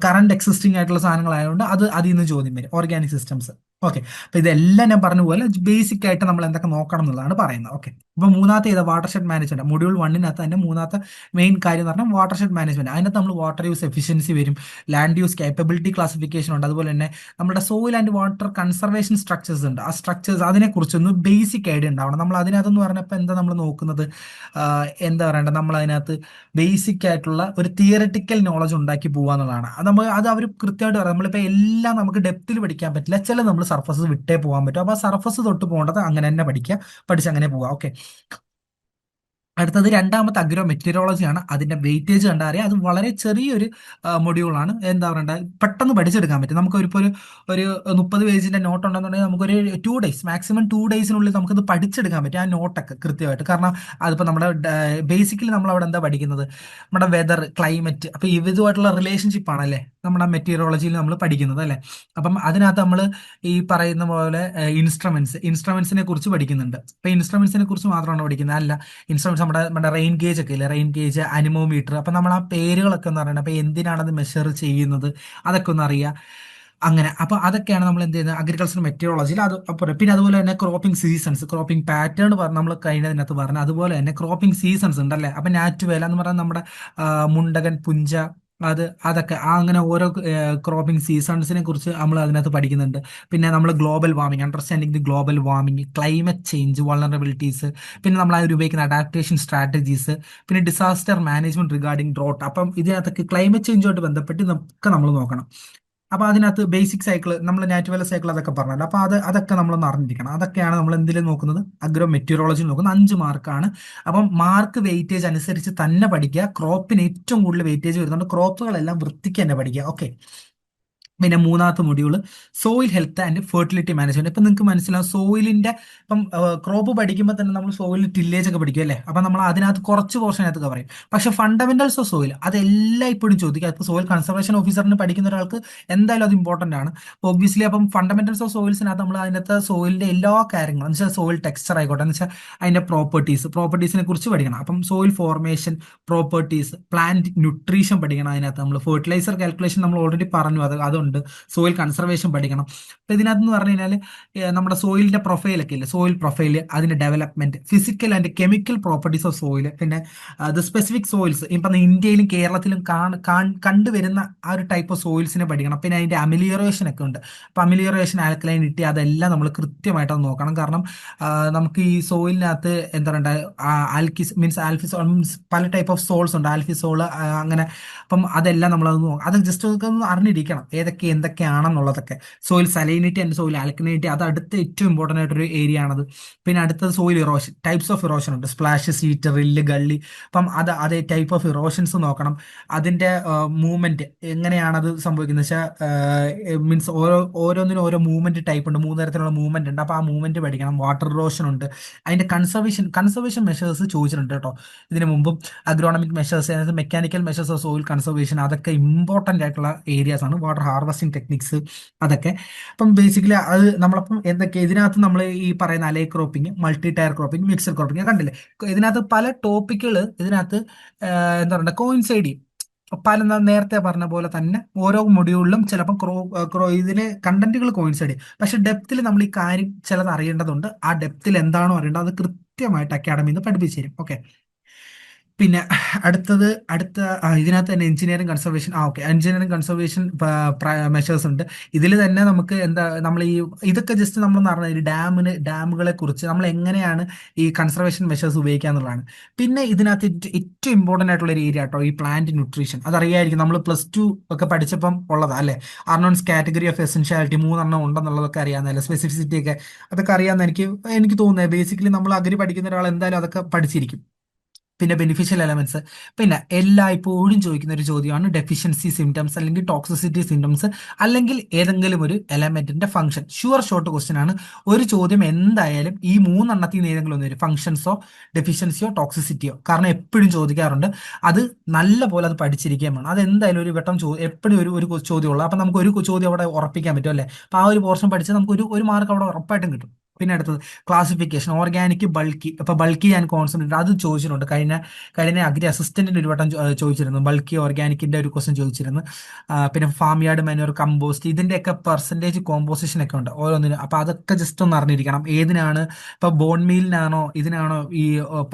കറണ്ട് എക്സിസ്റ്റിംഗ് ആയിട്ടുള്ള സാധനങ്ങളായതുകൊണ്ട് അതിൽ നിന്ന് ചോദ്യം വരും. Organic systems. ഓക്കെ. അപ്പൊ ഇതെല്ലാം ഞാൻ പറഞ്ഞ പോലെ ബേസിക് ആയിട്ട് നമ്മൾ എന്തൊക്കെ നോക്കണം എന്നുള്ളതാണ് പറയുന്നത്. ഓക്കെ. അപ്പൊ മൂന്നാമത്തെ ഏതാ, വാട്ടർഷെഡ് മാനേജ്മെന്റ്. മൊഡ്യൂൾ 1-നകത്ത് തന്നെ മൂന്നാമത്തെ മെയിൻ കാര്യം എന്ന് പറഞ്ഞാൽ വാട്ടർഷെഡ് മാനേജ്മെന്റ്. അതിനകത്ത് നമ്മൾ വാട്ടർ യൂസ് എഫിഷ്യൻസി വരും, ലാൻഡ് യൂസ് കേപ്പബിലിറ്റി ക്ലാസിഫിക്കേഷൻ ഉണ്ട്, അതുപോലെ തന്നെ നമ്മുടെ soil and water conservation structures ഉണ്ട്. ആ സ്ട്രക്ചേഴ്സ് അതിനെക്കുറിച്ചൊന്ന് ബേസിക് ഐഡിയ ഉണ്ടാവണം. നമ്മൾ അതിനകത്തെന്ന് പറഞ്ഞപ്പോൾ എന്താ നമ്മൾ നോക്കുന്നത്, എന്താ പറയണ്ടത്, നമ്മൾ അതിനകത്ത് ബേസിക് ആയിട്ടുള്ള ഒരു തിയററ്റിക്കൽ നോളജ് ഉണ്ടാക്കി പോവാന്നുള്ളതാണ്. അത് അവർ കൃത്യമായിട്ട് പറയാം. നമ്മളിപ്പോൾ എല്ലാം നമുക്ക് ഡെപ്തിൽ പഠിക്കാൻ പറ്റില്ല, ചില നമ്മൾ സർഫസ് വിട്ടേ പോകാൻ പറ്റും. അപ്പൊ ആ സർഫസ് തൊട്ട് പോകേണ്ടത് അങ്ങനെ തന്നെ പഠിച്ച് അങ്ങനെ പോവാം. ഓക്കെ. അടുത്തത് രണ്ടാമത്തെ അഗ്രോ മെറ്റീരിയോളജി ആണ്. അതിന്റെ വെയിറ്റേജ് കണ്ടാൽ അറിയാം, അത് വളരെ ചെറിയൊരു മൊഡ്യൂളാണ്. എന്താ പറയണ്ട, പെട്ടെന്ന് പഠിച്ചെടുക്കാൻ പറ്റും. നമുക്ക് ഒരു 30 പേജിന്റെ നോട്ട് ഉണ്ടെന്നുണ്ടെങ്കിൽ നമുക്കൊരു 2 ഡേയ്സ്, മാക്സിമം 2 ഡേയ്സിനുള്ളിൽ നമുക്കത് പഠിച്ചെടുക്കാൻ പറ്റും, ആ നോട്ടൊക്കെ കൃത്യമായിട്ട്. കാരണം അതിപ്പോൾ നമ്മുടെ ബേസിക്കലി നമ്മൾ അവിടെ എന്താ പഠിക്കുന്നത്, നമ്മുടെ വെതർ, ക്ലൈമറ്റ്, അപ്പൊ ഇതുമായിട്ടുള്ള റിലേഷൻഷിപ്പ് ആണല്ലേ. നമ്മുടെ മെറ്റീരിയോളജിയിൽ നമ്മൾ പഠിക്കുന്നത് അല്ലേ. അപ്പം അതിനകത്ത് നമ്മൾ ഈ പറയുന്ന പോലെ ഇൻസ്ട്രുമെന്റ്സിനെ കുറിച്ച് പഠിക്കുന്നുണ്ട്. ഇപ്പൊ ഇൻസ്ട്രുമെന്റ്സിനെ കുറിച്ച് മാത്രമാണ് പഠിക്കുന്നത് അല്ല. ഇൻസ്ട്രുമെന്റ്സ് നമ്മുടെ റെയിൻ ഗേജ് ഒക്കെ ഇല്ലേ, റെയിൻ ഗേജ്, അനിമോമീറ്റർ, അപ്പൊ നമ്മൾ ആ പേരുകളൊക്കെ ഒന്ന് അറിയണം. അപ്പൊ എന്തിനാണ് അത് മെഷർ ചെയ്യുന്നത്, അതൊക്കെ ഒന്ന് അറിയാം. അങ്ങനെ അപ്പൊ അതൊക്കെയാണ് നമ്മൾ എന്ത് ചെയ്യുന്നത് അഗ്രികൾച്ചർ മെറ്റീരിയോളജിയിൽ. അത് അപ്പൊ പിന്നെ അതുപോലെ തന്നെ ക്രോപ്പിംഗ് സീസൺസ്, ക്രോപ്പിംഗ് പാറ്റേൺ നമ്മൾ കഴിഞ്ഞതിനകത്ത് പറഞ്ഞു. അതുപോലെ തന്നെ ക്രോപ്പിംഗ് സീസൺസ് ഉണ്ടല്ലേ. അപ്പൊ ഞാറ്റുവേല എന്ന് പറഞ്ഞാൽ നമ്മുടെ മുണ്ടകൻ, പുഞ്ച, അതൊക്കെ അങ്ങനെ ഓരോ ക്രോപ്പിംഗ് സീസൺസിനെ കുറിച്ച് നമ്മൾ അതിനകത്ത് പഠിക്കുന്നുണ്ട്. പിന്നെ നമ്മൾ global warming, understanding the global warming, climate change, vulnerabilities, പിന്നെ നമ്മൾ അതിൽ ഉപയോഗിക്കുന്ന അഡാപ്റ്റേഷൻ സ്ട്രാറ്റജീസ്, പിന്നെ ഡിസാസ്റ്റർ മാനേജ്മെന്റ് റിഗാർഡിംഗ് ഡ്രോട്ട്. അപ്പം ഇതിനകത്തൊക്കെ ക്ലൈമറ്റ് ചേഞ്ചുമായിട്ട് ബന്ധപ്പെട്ട് ഒക്കെ നമ്മൾ നോക്കണം. അപ്പൊ അതിനകത്ത് ബേസിക് സൈക്കിൾ, നമ്മൾ നാച്ചുറൽ സൈക്കിൾ അതൊക്കെ പറഞ്ഞല്ലോ. അപ്പൊ അതൊക്കെ നമ്മളൊന്ന് അറിഞ്ഞിരിക്കണം. അതൊക്കെയാണ് നമ്മൾ എന്തിലും നോക്കുന്നത്, അഗ്രോ മെറ്റീരിയോളജി നോക്കുന്നത്. 5 മാർക്കാണ്. അപ്പം മാർക്ക് വെയിറ്റേജ് അനുസരിച്ച് തന്നെ പഠിക്കുക. ക്രോപ്പിന് ഏറ്റവും കൂടുതൽ വെയിറ്റേജ് വരുന്നുണ്ട്. ക്രോപ്പുകളെല്ലാം വൃത്തിക്ക് തന്നെ പഠിക്കുക. ഓക്കെ. പിന്നെ മൂന്നാമത്തെ module soil health and fertility management. ഇപ്പൊ നിങ്ങൾക്ക് മനസ്സിലാവും സോയിലിന്റെ, ഇപ്പം ക്രോപ്പ് പഠിക്കുമ്പോൾ തന്നെ നമ്മൾ സോയിൽ ടില്ലേജ് ഒക്കെ പഠിക്കും അല്ലേ. അപ്പൊ നമ്മൾ അതിനകത്ത് കുറച്ച് പോർഷനകത്ത് കവർ ചെയ്യും. പക്ഷെ ഫണ്ടമെന്റൽസ് ഓഫ് സോയിൽ അതെല്ലാം ഇപ്പോഴും ചോദിക്കുക. ഇപ്പൊ സോയിൽ കൺസർവേഷൻ ഓഫീസറിന് പഠിക്കുന്ന ഒരാൾക്ക് എന്തായാലും അത് ഇമ്പോർട്ടന്റ് ആണ്. ഒബ്വിയസ്ലി അപ്പം ഫണ്ടമെന്റൽസ് ഓഫ് സോയിൽസിനകത്ത് നമ്മൾ അതിനകത്ത് സോയിലിന്റെ എല്ലാ കാര്യങ്ങളും എന്ന് വെച്ചാൽ സോയിൽ ടെക്സ്ചർ ആയിക്കോട്ടെ, എന്ന് വെച്ചാൽ അതിന്റെ പ്രോപ്പർട്ടീസിനെ കുറിച്ച് പഠിക്കണം. അപ്പം soil formation, properties, plant nutrition പഠിക്കണം. അതിനകത്ത് നമ്മൾ ഫെർട്ടിലൈസർ കാൽക്കുലേഷൻ നമ്മൾ ഓൾറെഡി പറഞ്ഞു, അതുണ്ട്. സോയിൽ കൺസർവേഷൻ പഠിക്കണം. അപ്പൊ ഇതിനകത്ത് എന്ന് പറഞ്ഞു കഴിഞ്ഞാൽ നമ്മുടെ സോയിലിന്റെ പ്രൊഫൈലൊക്കെ ഇല്ലേ, സോയിൽ പ്രൊഫൈല്, അതിന്റെ development, physical and chemical properties of soil, പിന്നെ അത് സ്പെസിഫിക് സോയിൽസ് ഇപ്പം ഇന്ത്യയിലും കേരളത്തിലും കണ്ടുവരുന്ന ആ ഒരു ടൈപ്പ് ഓഫ് സോയിൽസിനെ പഠിക്കണം. പിന്നെ അതിന്റെ അമിലിയറേഷൻ ഒക്കെ ഉണ്ട്. അപ്പൊ അമിലിയറേഷൻ, ആൽക്കലൈനിറ്റി, അതെല്ലാം നമ്മൾ കൃത്യമായിട്ട് അത് നോക്കണം. കാരണം നമുക്ക് ഈ സോയിലിനകത്ത് എന്താ പറയുക, ആൽക്കിസ് മീൻസ് ആൽഫിസോൾ മീൻസ് പല ടൈപ്പ് ഓഫ് സോൾസ് ഉണ്ട്, ആൽഫിസോൾ അങ്ങനെ. അപ്പം അതെല്ലാം നമ്മൾ അത് ജസ്റ്റ് ഒന്ന് അറിഞ്ഞിരിക്കണം, ഏതൊക്കെ എന്തൊക്കെയാണെന്നുള്ളതൊക്കെ. Soil salinity and soil alkalinity, അത് അടുത്ത ഏറ്റവും ഇമ്പോർട്ടൻ്റ് ആയിട്ടൊരു ഏരിയ ആണത്. പിന്നെ അടുത്തത് soil erosion, types of erosion ഉണ്ട്, സ്പ്ലാഷ്, സീറ്റ്, റില്ല്, ഗള്ളി. അപ്പം അതേ ടൈപ്പ് ഓഫ് ഇറോഷൻസ് നോക്കണം. അതിന്റെ മൂവ്മെന്റ് എങ്ങനെയാണത് സംഭവിക്കുന്നത് വെച്ചാൽ, മീൻസ് ഓരോന്നിനും ഓരോ മൂവ്മെന്റ് ടൈപ്പ് ഉണ്ട്, 3 തരത്തിലുള്ള മൂവ്മെന്റ് ഉണ്ട്. അപ്പൊ ആ മൂവ്മെന്റ് പഠിക്കണം. വാട്ടർ ഇറോഷൻ ഉണ്ട്. അതിന്റെ കൺസർവേഷൻ മെഷേഴ്സ് ചോദിച്ചിട്ടുണ്ട് കേട്ടോ ഇതിനു മുമ്പും. അഗ്രോണമിക് മെഷേഴ്സ്, അതായത് mechanical measures of soil conservation, അതൊക്കെ ഇമ്പോർട്ടന്റ് ആയിട്ടുള്ള ഏരിയാസ് ആണ്. വാട്ടർ ഹാർവസ്റ്റിംഗ് ടെക്നിക്സ് അതൊക്കെ. അപ്പം ബേസിക്കലി അത് നമ്മളപ്പം എന്തൊക്കെ ഇതിനകത്ത് നമ്മൾ ഈ പറയുന്ന alley cropping, multi tier cropping, mixed cropping കണ്ടില്ലേ. ഇതിനകത്ത് പല ടോപ്പിക്കുകൾ ഇതിനകത്ത് എന്താ പറയുക കോയിൻസൈഡ് ചെയ്യും. നേരത്തെ പറഞ്ഞ പോലെ തന്നെ ഓരോ മൊഡ്യൂളിലും ചിലപ്പോൾ ഇതിലെ കണ്ടന്റുകൾ കോയിൻസൈഡ് ചെയ്യും. പക്ഷെ ഡെപ്തിൽ നമ്മൾ ഈ കാര്യം ചിലത് അറിയേണ്ടതുണ്ട്. ആ ഡെപ്തിൽ എന്താണോ അറിയേണ്ടത് അത് കൃത്യമായിട്ട് അക്കാഡമിയിൽ നിന്ന് പഠിപ്പിച്ചു തരും. ഓക്കെ. പിന്നെ ഇതിനകത്ത് തന്നെ engineering conservation, okay, engineering conservation measures ഉണ്ട്. ഇതിൽ തന്നെ നമുക്ക് എന്താ നമ്മൾ ഇതൊക്കെ ജസ്റ്റ് നമ്മളൊന്ന് അറിഞ്ഞ ഡാമുകളെ കുറിച്ച് നമ്മൾ എങ്ങനെയാണ് ഈ കൺസർവേഷൻ മെഷേഴ്സ് ഉപയോഗിക്കുക എന്നുള്ളതാണ്. പിന്നെ ഇതിനകത്ത് ഏറ്റവും ഇമ്പോർട്ടന്റ് ആയിട്ടുള്ള ഒരു ഏരിയ കേട്ടോ ഈ പ്ലാന്റ് ന്യൂട്രീഷൻ. അതറിയായിരിക്കും, നമ്മൾ +2 ഒക്കെ പഠിച്ചപ്പം ഉള്ളതാ അല്ലെ. ആർണോൺസ് കാറ്റഗറി ഓഫ് എസെൻഷ്യാലിറ്റി 3 ഉണ്ടെന്നുള്ളതൊക്കെ അറിയാവുന്നതല്ലേ, സ്പെസിഫിസിറ്റി ഒക്കെ അതൊക്കെ അറിയാമെന്ന് എനിക്ക് തോന്നുന്നത്. ബേസിക്കലി നമ്മൾ അഗ്രി പഠിക്കുന്ന ഒരാൾ എന്തായാലും അതൊക്കെ പഠിച്ചിരിക്കും. പിന്നെ ബെനിഫിഷ്യൽ എലമെന്റ്സ്. പിന്നെ എല്ലായ്പ്പോഴും ചോദിക്കുന്ന ഒരു ചോദ്യമാണ് ഡെഫിഷ്യൻസി സിംറ്റംസ് അല്ലെങ്കിൽ ടോക്സിസിറ്റി സിംറ്റംസ്, അല്ലെങ്കിൽ ഏതെങ്കിലും ഒരു എലമെന്റിന്റെ ഫംഗ്ഷൻ. ഷുവർ ക്വസ്റ്റ്യൻ ആണ്. ഒരു ചോദ്യം എന്തായാലും ഈ 3 ഏതെങ്കിലും ഒന്ന് വരും, ഫംഗ്ഷൻസോ ഡെഫിഷ്യൻസിയോ ടോക്സിസിറ്റിയോ. കാരണം എപ്പോഴും ചോദിക്കാറുണ്ട്. അത് നല്ല പോലെ അത് പഠിച്ചിരിക്കുകയും വേണം. അത് എന്തായാലും ഒരു വട്ടം എപ്പോഴും ഒരു ചോദ്യമുള്ളൂ. അപ്പൊ നമുക്ക് ഒരു ചോദ്യം അവിടെ ഉറപ്പിക്കാൻ പറ്റും അല്ലേ. അപ്പൊ ആ ഒരു പോർഷൻ പഠിച്ച് നമുക്ക് ഒരു മാർക്ക് അവിടെ ഉറപ്പായിട്ടും കിട്ടും. പിന്നെ അടുത്തത് ക്ലാസിഫിക്കേഷൻ, ഓർഗാനിക്, ബൾക്കി. ഇപ്പൊ ബൾക്കി ആൻഡ് കോൺസെൻട്രേറ്റ് അത് ചോദിച്ചിട്ടുണ്ട്. കഴിഞ്ഞ അഗ്രി അസിസ്റ്റന്റിന്റെ ഒരു വട്ടം ചോദിച്ചിരുന്നു. ബൾക്കി ഓർഗാനിക്കിന്റെ ഒരു ക്വസ്റ്റൻ ചോദിച്ചിരുന്നു. പിന്നെ ഫാം യാർഡ് മാനുവർ, കമ്പോസ്റ്റ്, ഇതിന്റെയൊക്കെ പെർസെന്റേജ് കോമ്പോസിഷൻ ഒക്കെ ഉണ്ട് ഓരോന്നിനും. അപ്പൊ അതൊക്കെ ജസ്റ്റ് ഒന്ന് അറിഞ്ഞിരിക്കണം. ഏതിനാണ് ഇപ്പൊ ബോൺ മീലിനാണോ ഇതിനാണോ ഈ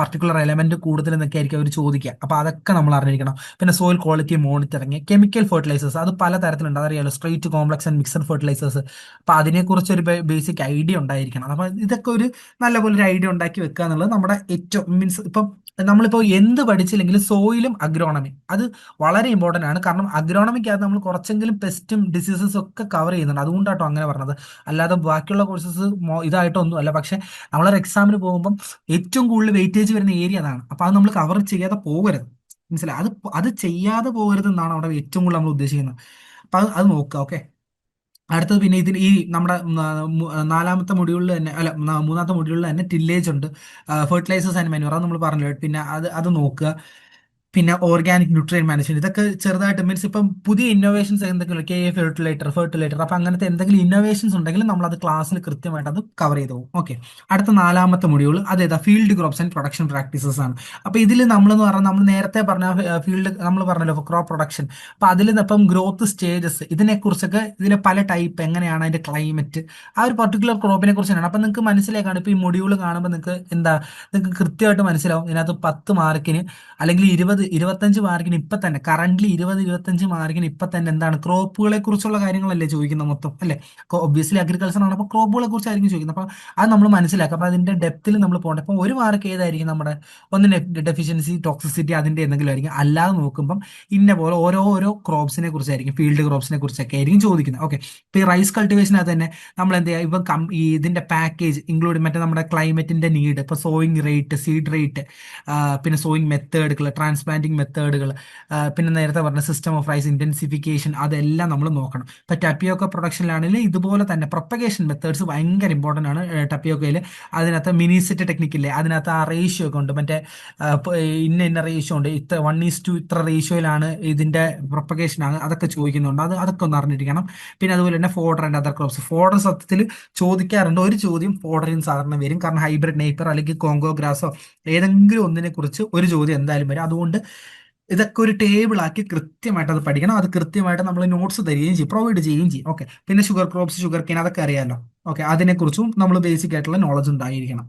പർട്ടിക്കുലർ എലമെന്റ് കൂടുതൽ എന്നൊക്കെ ആയിരിക്കും അവർ ചോദിക്കുക. അപ്പൊ അതൊക്കെ നമ്മൾ അറിഞ്ഞിരിക്കണം. പിന്നെ soil quality monitoring, chemical fertilisers, അത് പല തരത്തിലുണ്ട്, അതറിയാലോ, straight, complex and mixed fertilisers. അപ്പൊ അതിനെക്കുറിച്ച് ഒരു ബേസിക് ഐഡിയ ഉണ്ടായിരിക്കണം. അപ്പൊ ഇതൊക്കെ ഒരു നല്ലപോലെ ഒരു ഐഡിയ ഉണ്ടാക്കി വെക്കുക എന്നുള്ളത് നമ്മുടെ ഏറ്റവും മീൻസ് ഇപ്പം നമ്മളിപ്പോൾ എന്ത് പഠിച്ചില്ലെങ്കിലും സോയിലും അഗ്രോണമി അത് വളരെ ഇമ്പോർട്ടന്റ് ആണ്. കാരണം അഗ്രോണമിക്കകത്ത് നമ്മൾ കുറച്ചെങ്കിലും പെസ്റ്റും ഡിസീസസും ഒക്കെ കവർ ചെയ്യുന്നുണ്ട്. അതുകൊണ്ടാട്ടോ അങ്ങനെ പറഞ്ഞത്. അല്ലാതെ ബാക്കിയുള്ള കോഴ്സസ് ഇതായിട്ടൊന്നും അല്ല. പക്ഷെ നമ്മളൊരു എക്സാമിന് പോകുമ്പം ഏറ്റവും കൂടുതൽ വെയിറ്റേജ് വരുന്ന ഏരിയ അതാണ്. അപ്പൊ അത് നമ്മൾ കവർ ചെയ്യാതെ പോകരുത്. മനസ്സിലായി. അത് ചെയ്യാതെ പോകരുത് എന്നാണ് അവിടെ ഏറ്റവും കൂടുതൽ നമ്മൾ ഉദ്ദേശിക്കുന്നത്. അപ്പൊ അത് നോക്കുക. ഓക്കെ. അടുത്തത് പിന്നെ ഇതിൽ ഈ നമ്മുടെ നാലാമത്തെ മൊഡ്യൂളിൽ തന്നെ അല്ല മൂന്നാമത്തെ മൊഡ്യൂളിൽ തന്നെ ടില്ലേജ് ഉണ്ട്, ഫെർട്ടിലൈസേഴ്സ് ആൻഡ് മാനുവർ, അത് നമ്മൾ പറഞ്ഞു. പിന്നെ അത് നോക്കുക. പിന്നെ ഓർഗാനിക് ന്യൂട്രിയൻ മാനേജ്മെന്റ്, ഇതൊക്കെ ചെറുതായിട്ട് മീൻസ് ഇപ്പം പുതിയ ഇന്നോവേഷൻസ് എന്തെങ്കിലും ഫെർട്ടിലൈറ്റർ അപ്പൊ അങ്ങനത്തെ എന്തെങ്കിലും ഇന്നോവേഷൻസ് ഉണ്ടെങ്കിൽ നമ്മൾ അത് ക്ലാസ്സിൽ കൃത്യമായിട്ട് അത് കവർ ചെയ്തു പോകും. ഓക്കെ. അടുത്ത നാലാമത്തെ മൊഡ്യൂൾ അതേതാ, field crops and production practices ആണ്. അപ്പൊ ഇതിൽ നമ്മളെന്ന് പറഞ്ഞാൽ നമ്മൾ നേരത്തെ പറഞ്ഞ ഫീൽഡ് നമ്മൾ പറഞ്ഞല്ലോ ക്രോപ്പ് പ്രൊഡക്ഷൻ. അപ്പൊ അതിൽ ഇപ്പം ഗ്രോത്ത് സ്റ്റേജസ് ഇതിനെക്കുറിച്ചൊക്കെ ഇതിലെ പല ടൈപ്പ് എങ്ങനെയാണ് അതിന്റെ ക്ലൈമറ്റ് ആ ഒരു പർട്ടിക്കുലർ ക്രോപ്പിനെ കുറിച്ചാണ്. അപ്പൊ നിങ്ങൾക്ക് മനസ്സിലാക്കാണ് ഇപ്പൊ ഈ മൊഡ്യൂൾ കാണുമ്പോൾ നിങ്ങൾക്ക് എന്താ, നിങ്ങൾക്ക് കൃത്യമായിട്ട് മനസ്സിലാവും ഇതിനകത്ത് 10 മാർക്കിന് അല്ലെങ്കിൽ 20-25 മാർക്കിന് ഇപ്പൊ തന്നെ കറന്റ്ലി 20-25 മാർക്കിന് ഇപ്പൊ തന്നെ എന്താണ് ക്രോപ്പുകളെ കുറിച്ചുള്ള കാര്യങ്ങളല്ലേ ചോദിക്കുന്നത് മൊത്തം അല്ലെ. ഒബ്വിയസ്ലി അഗ്രികൾച്ചർ ആണ്, അപ്പൊ ക്രോപ്പുകളെ കുറിച്ചായിരിക്കും ചോദിക്കുന്നത്. അപ്പൊ അത് നമ്മൾ മനസ്സിലാക്കുക. അപ്പൊ അതിന്റെ ഡെപ്തിൽ നമ്മൾ പോകേണ്ടത്. അപ്പൊ ഒരു മാർക്ക് ഏതായിരിക്കും നമ്മുടെ ഒന്ന് ഡെഫിഷ്യൻസി ടോക്സിസിറ്റി അതിന്റെ എന്തെങ്കിലും ആയിരിക്കും. അല്ലാതെ നോക്കുമ്പോൾ ഇന്ന പോലെ ഓരോ ക്രോപ്സിനെ കുറിച്ചായിരിക്കും, ഫീൽഡ് ക്രോപ്സിനെ കുറിച്ചൊക്കെ ആയിരിക്കും ചോദിക്കുന്നത്. ഓക്കെ. ഇപ്പൊ ഈ റൈസ് കൾട്ടിവേഷനകത്ത് തന്നെ നമ്മൾ എന്ത് ചെയ്യുക, ഇപ്പം ഈ ഇതിന്റെ പാക്കേജ് ഇൻക്ലൂഡ് മറ്റേ നമ്മുടെ ക്ലൈമറ്റിന്റെ നീഡ്, ഇപ്പൊ സോയിങ് റേറ്റ്, സീഡ് റേറ്റ്, പിന്നെ സോയിങ് മെത്തേഡുകൾ, ട്രാൻസ്പ്ലാന്റിങ് മെത്തേഡുകൾ, പിന്നെ നേരത്തെ പറഞ്ഞ സിസ്റ്റം ഓഫ് റൈസ് ഇന്റൻസിഫിക്കേഷൻ, അതെല്ലാം നമ്മൾ നോക്കണം. ഇപ്പൊ ടപ്പിയോക്ക പ്രൊഡക്ഷനിലാണെങ്കിൽ ഇതുപോലെ തന്നെ പ്രൊപ്പഗേഷൻ മെത്തേഡ്സ് ഭയങ്കര ഇമ്പോർട്ടൻ്റ് ആണ്. ടപ്പിയോക്കയിൽ അതിനകത്ത് മിനിസെറ്റ് ടെക്നിക്കില്ലേ, അതിനകത്ത് ആ റേഷ്യോ ഒക്കെ ഉണ്ട്. മറ്റേ ഇന്ന റേഷ്യോ ഉണ്ട്, ഇത്ര 1:2 ഇത്ര റേഷ്യോയിലാണ് ഇതിന്റെ പ്രൊപ്പഗേഷൻ ആണ്, അതൊക്കെ ചോദിക്കുന്നുണ്ട്. അതൊക്കെ ഒന്ന് അറിഞ്ഞിരിക്കണം. പിന്നെ അതുപോലെ തന്നെ fodder and other crops. Fodder സത്യത്തിൽ ചോദിക്കാറുണ്ട്, ഒരു ചോദ്യം ഫോഡറിന് സാധാരണ വരും. കാരണം ഹൈബ്രിഡ് നേപ്പർ അല്ലെങ്കിൽ കോങ്കോ ഗ്രാസോ ഏതെങ്കിലും ഒന്നിനെ കുറിച്ച് ഒരു ചോദ്യം എന്തായാലും വരും. അതുകൊണ്ട് ഇതൊക്കെ ഒരു ടേബിൾ ആക്കി കൃത്യമായിട്ട് അത് പഠിക്കണം. അത് കൃത്യമായിട്ട് നമ്മൾ നോട്ട്സ് തരികയും ചെയ്യും, പ്രൊവൈഡ് ചെയ്യുകയും ചെയ്യും. ഓക്കെ. പിന്നെ ഷുഗർ ക്രോപ്സ്, ഷുഗർ കെയിൻ, അതൊക്കെ അറിയാമല്ലോ. ഓക്കെ. അതിനെക്കുറിച്ചും നമ്മൾ ബേസിക് ആയിട്ടുള്ള നോളജ് ഉണ്ടായിരിക്കണം.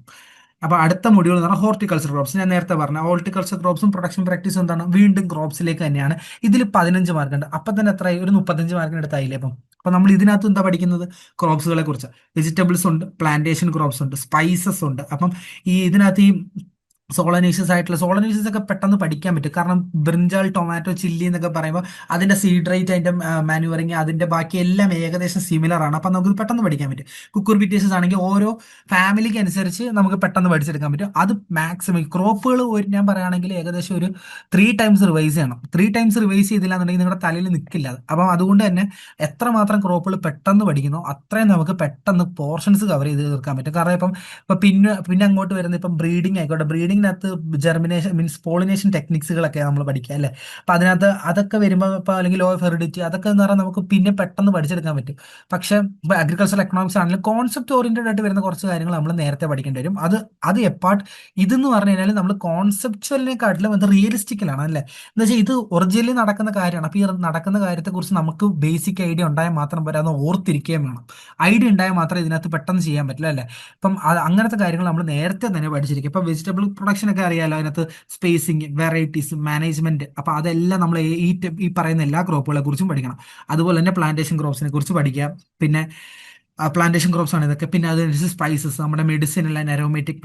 അപ്പൊ അടുത്ത മൊഡ്യൂൾ എന്ന് പറഞ്ഞാൽ ഹോർട്ടിക്കൾച്ചർ ക്രോപ്സ്. ഞാൻ നേരത്തെ പറഞ്ഞ ഹോർട്ടിക്കൾച്ചർ ക്രോപ്സും പ്രൊഡക്ഷൻ പ്രാക്ടീസും എന്താണ്, വീണ്ടും ക്രോപ്സിലേക്ക് തന്നെയാണ്. ഇതിൽ 15 മാർക്ക് ഉണ്ട്. അപ്പൊ തന്നെ എത്രയായി, ഒരു 35 മാർക്കിന് അടുത്തായില്ലേ. അപ്പൊ നമ്മൾ ഇതിനകത്ത് എന്താ പഠിക്കുന്നത്, ക്രോപ്സുകളെ കുറിച്ച്. വെജിറ്റബിൾസ് ഉണ്ട്, പ്ലാന്റേഷൻ ക്രോപ്സ് ഉണ്ട്, സ്പൈസസ് ഉണ്ട്. അപ്പം ഇതിനകത്ത് ഈ സോളനേഷ്യസ് ഒക്കെ പെട്ടെന്ന് പഠിക്കാൻ പറ്റും. കാരണം ബ്രിഞ്ചാൾ, ടൊമാറ്റോ, ചില്ലി എന്നൊക്കെ പറയുമ്പോൾ അതിന്റെ സീഡ് റേറ്റ്, അതിന്റെ മാനുവറിങ്, അതിന്റെ ബാക്കി എല്ലാം ഏകദേശം സിമിലർ ആണ്. അപ്പൊ നമുക്ക് പെട്ടെന്ന് പഠിക്കാൻ പറ്റും. കുക്കുർബിറ്റേഴ്സ് ആണെങ്കിൽ ഓരോ ഫാമിലിക്ക് അനുസരിച്ച് നമുക്ക് പെട്ടെന്ന് പഠിച്ചെടുക്കാൻ പറ്റും. അത് മാക്സിമം ക്രോപ്പുകൾ ഞാൻ പറയുകയാണെങ്കിൽ ഏകദേശം ഒരു 3 ടൈംസ് റിവൈസ് ചെയ്യണം. 3 ടൈംസ് റിവൈസ് ചെയ്തില്ല എന്നുണ്ടെങ്കിൽ നിങ്ങളുടെ തലയിൽ നിൽക്കില്ല അത്. അപ്പം അതുകൊണ്ട് തന്നെ എത്രമാത്രം ക്രോപ്പുകൾ പെട്ടെന്ന് പഠിക്കുന്നോ അത്രയും നമുക്ക് പെട്ടെന്ന് പോർഷൻസ് കവർ ചെയ്ത് തീർക്കാൻ പറ്റും. കാരണം ഇപ്പൊ പിന്നെ അങ്ങോട്ട് വരുന്ന ഇപ്പം ബ്രീഡിംഗ് ആയിക്കോട്ടെ, ബ്രീഡിങ്ങിനകത്ത് ജെർമിനേഷൻ മീൻസ് പോളിനേഷൻ ടെക്നിക്സുകളൊക്കെ നമ്മൾ പഠിക്കുക അല്ലേ. അപ്പൊ അതിനകത്ത് അതൊക്കെ വരുമ്പോൾ ഇപ്പൊ അല്ലെങ്കിൽ ലോ ഓഫ് ഹെറിഡിറ്റി അതൊക്കെ എന്ന് പറഞ്ഞാൽ നമുക്ക് പിന്നെ പെട്ടെന്ന് പഠിച്ചെടുക്കാൻ പറ്റും. പക്ഷെ ഇപ്പൊ അഗ്രികൾച്ചറൽ എക്കണോമിക്സ് ആണെങ്കിലും കോൺസെപ്റ്റ് ഓറിയന്റഡ് ആയിട്ട് വരുന്ന കുറച്ച് കാര്യങ്ങൾ നമ്മൾ നേരത്തെ പഠിക്കേണ്ടി വരും. അത് എപ്പാർട്ട് ഇതെന്ന് പറഞ്ഞു കഴിഞ്ഞാൽ നമ്മൾ കോൺസെപ്ച്വലിനെക്കാട്ടിലും അത് റിയലിസ്റ്റിക്കലാണ് അല്ലേ. എന്ന് വെച്ചാൽ ഇത് ഒറിജിനലി നടക്കുന്ന കാര്യമാണ്. അപ്പൊ ഈ നടക്കുന്ന കാര്യത്തെക്കുറിച്ച് നമുക്ക് ബേസിക് ഐഡിയ ഉണ്ടായാൽ മാത്രം പോരാ, അത് ഓർത്തിരിക്കുകയും വേണം. ഐഡിയ ഉണ്ടായാൽ മാത്രമേ ഇതിനകത്ത് പെട്ടെന്ന് ചെയ്യാൻ പറ്റില്ല അല്ലേ. ഇപ്പം അങ്ങനത്തെ കാര്യങ്ങൾ നമ്മൾ നേരത്തെ തന്നെ പഠിച്ചിരിക്കും. ഇപ്പൊ വെജിറ്റബിൾ പ്രൊഡക്ഷൻ ഒക്കെ അറിയാലോ, അതിനകത്ത് സ്പേസിങ്, വെറൈറ്റീസ്, മാനേജ്മെന്റ്. അപ്പൊ അതെല്ലാം നമ്മൾ ഈ പറയുന്ന എല്ലാ ക്രോപ്പുകളെ കുറിച്ചും പഠിക്കണം. അതുപോലെ തന്നെ പ്ലാന്റേഷൻ ക്രോപ്സിനെ കുറിച്ച് പഠിക്കുക. പിന്നെ പ്ലാന്റേഷൻ ക്രോപ്സ് ആണ് ഇതൊക്കെ. പിന്നെ അതനുസരിച്ച് സ്പൈസസ്, നമ്മുടെ മെഡിസിൻ ആൻഡ് അരോമാറ്റിക്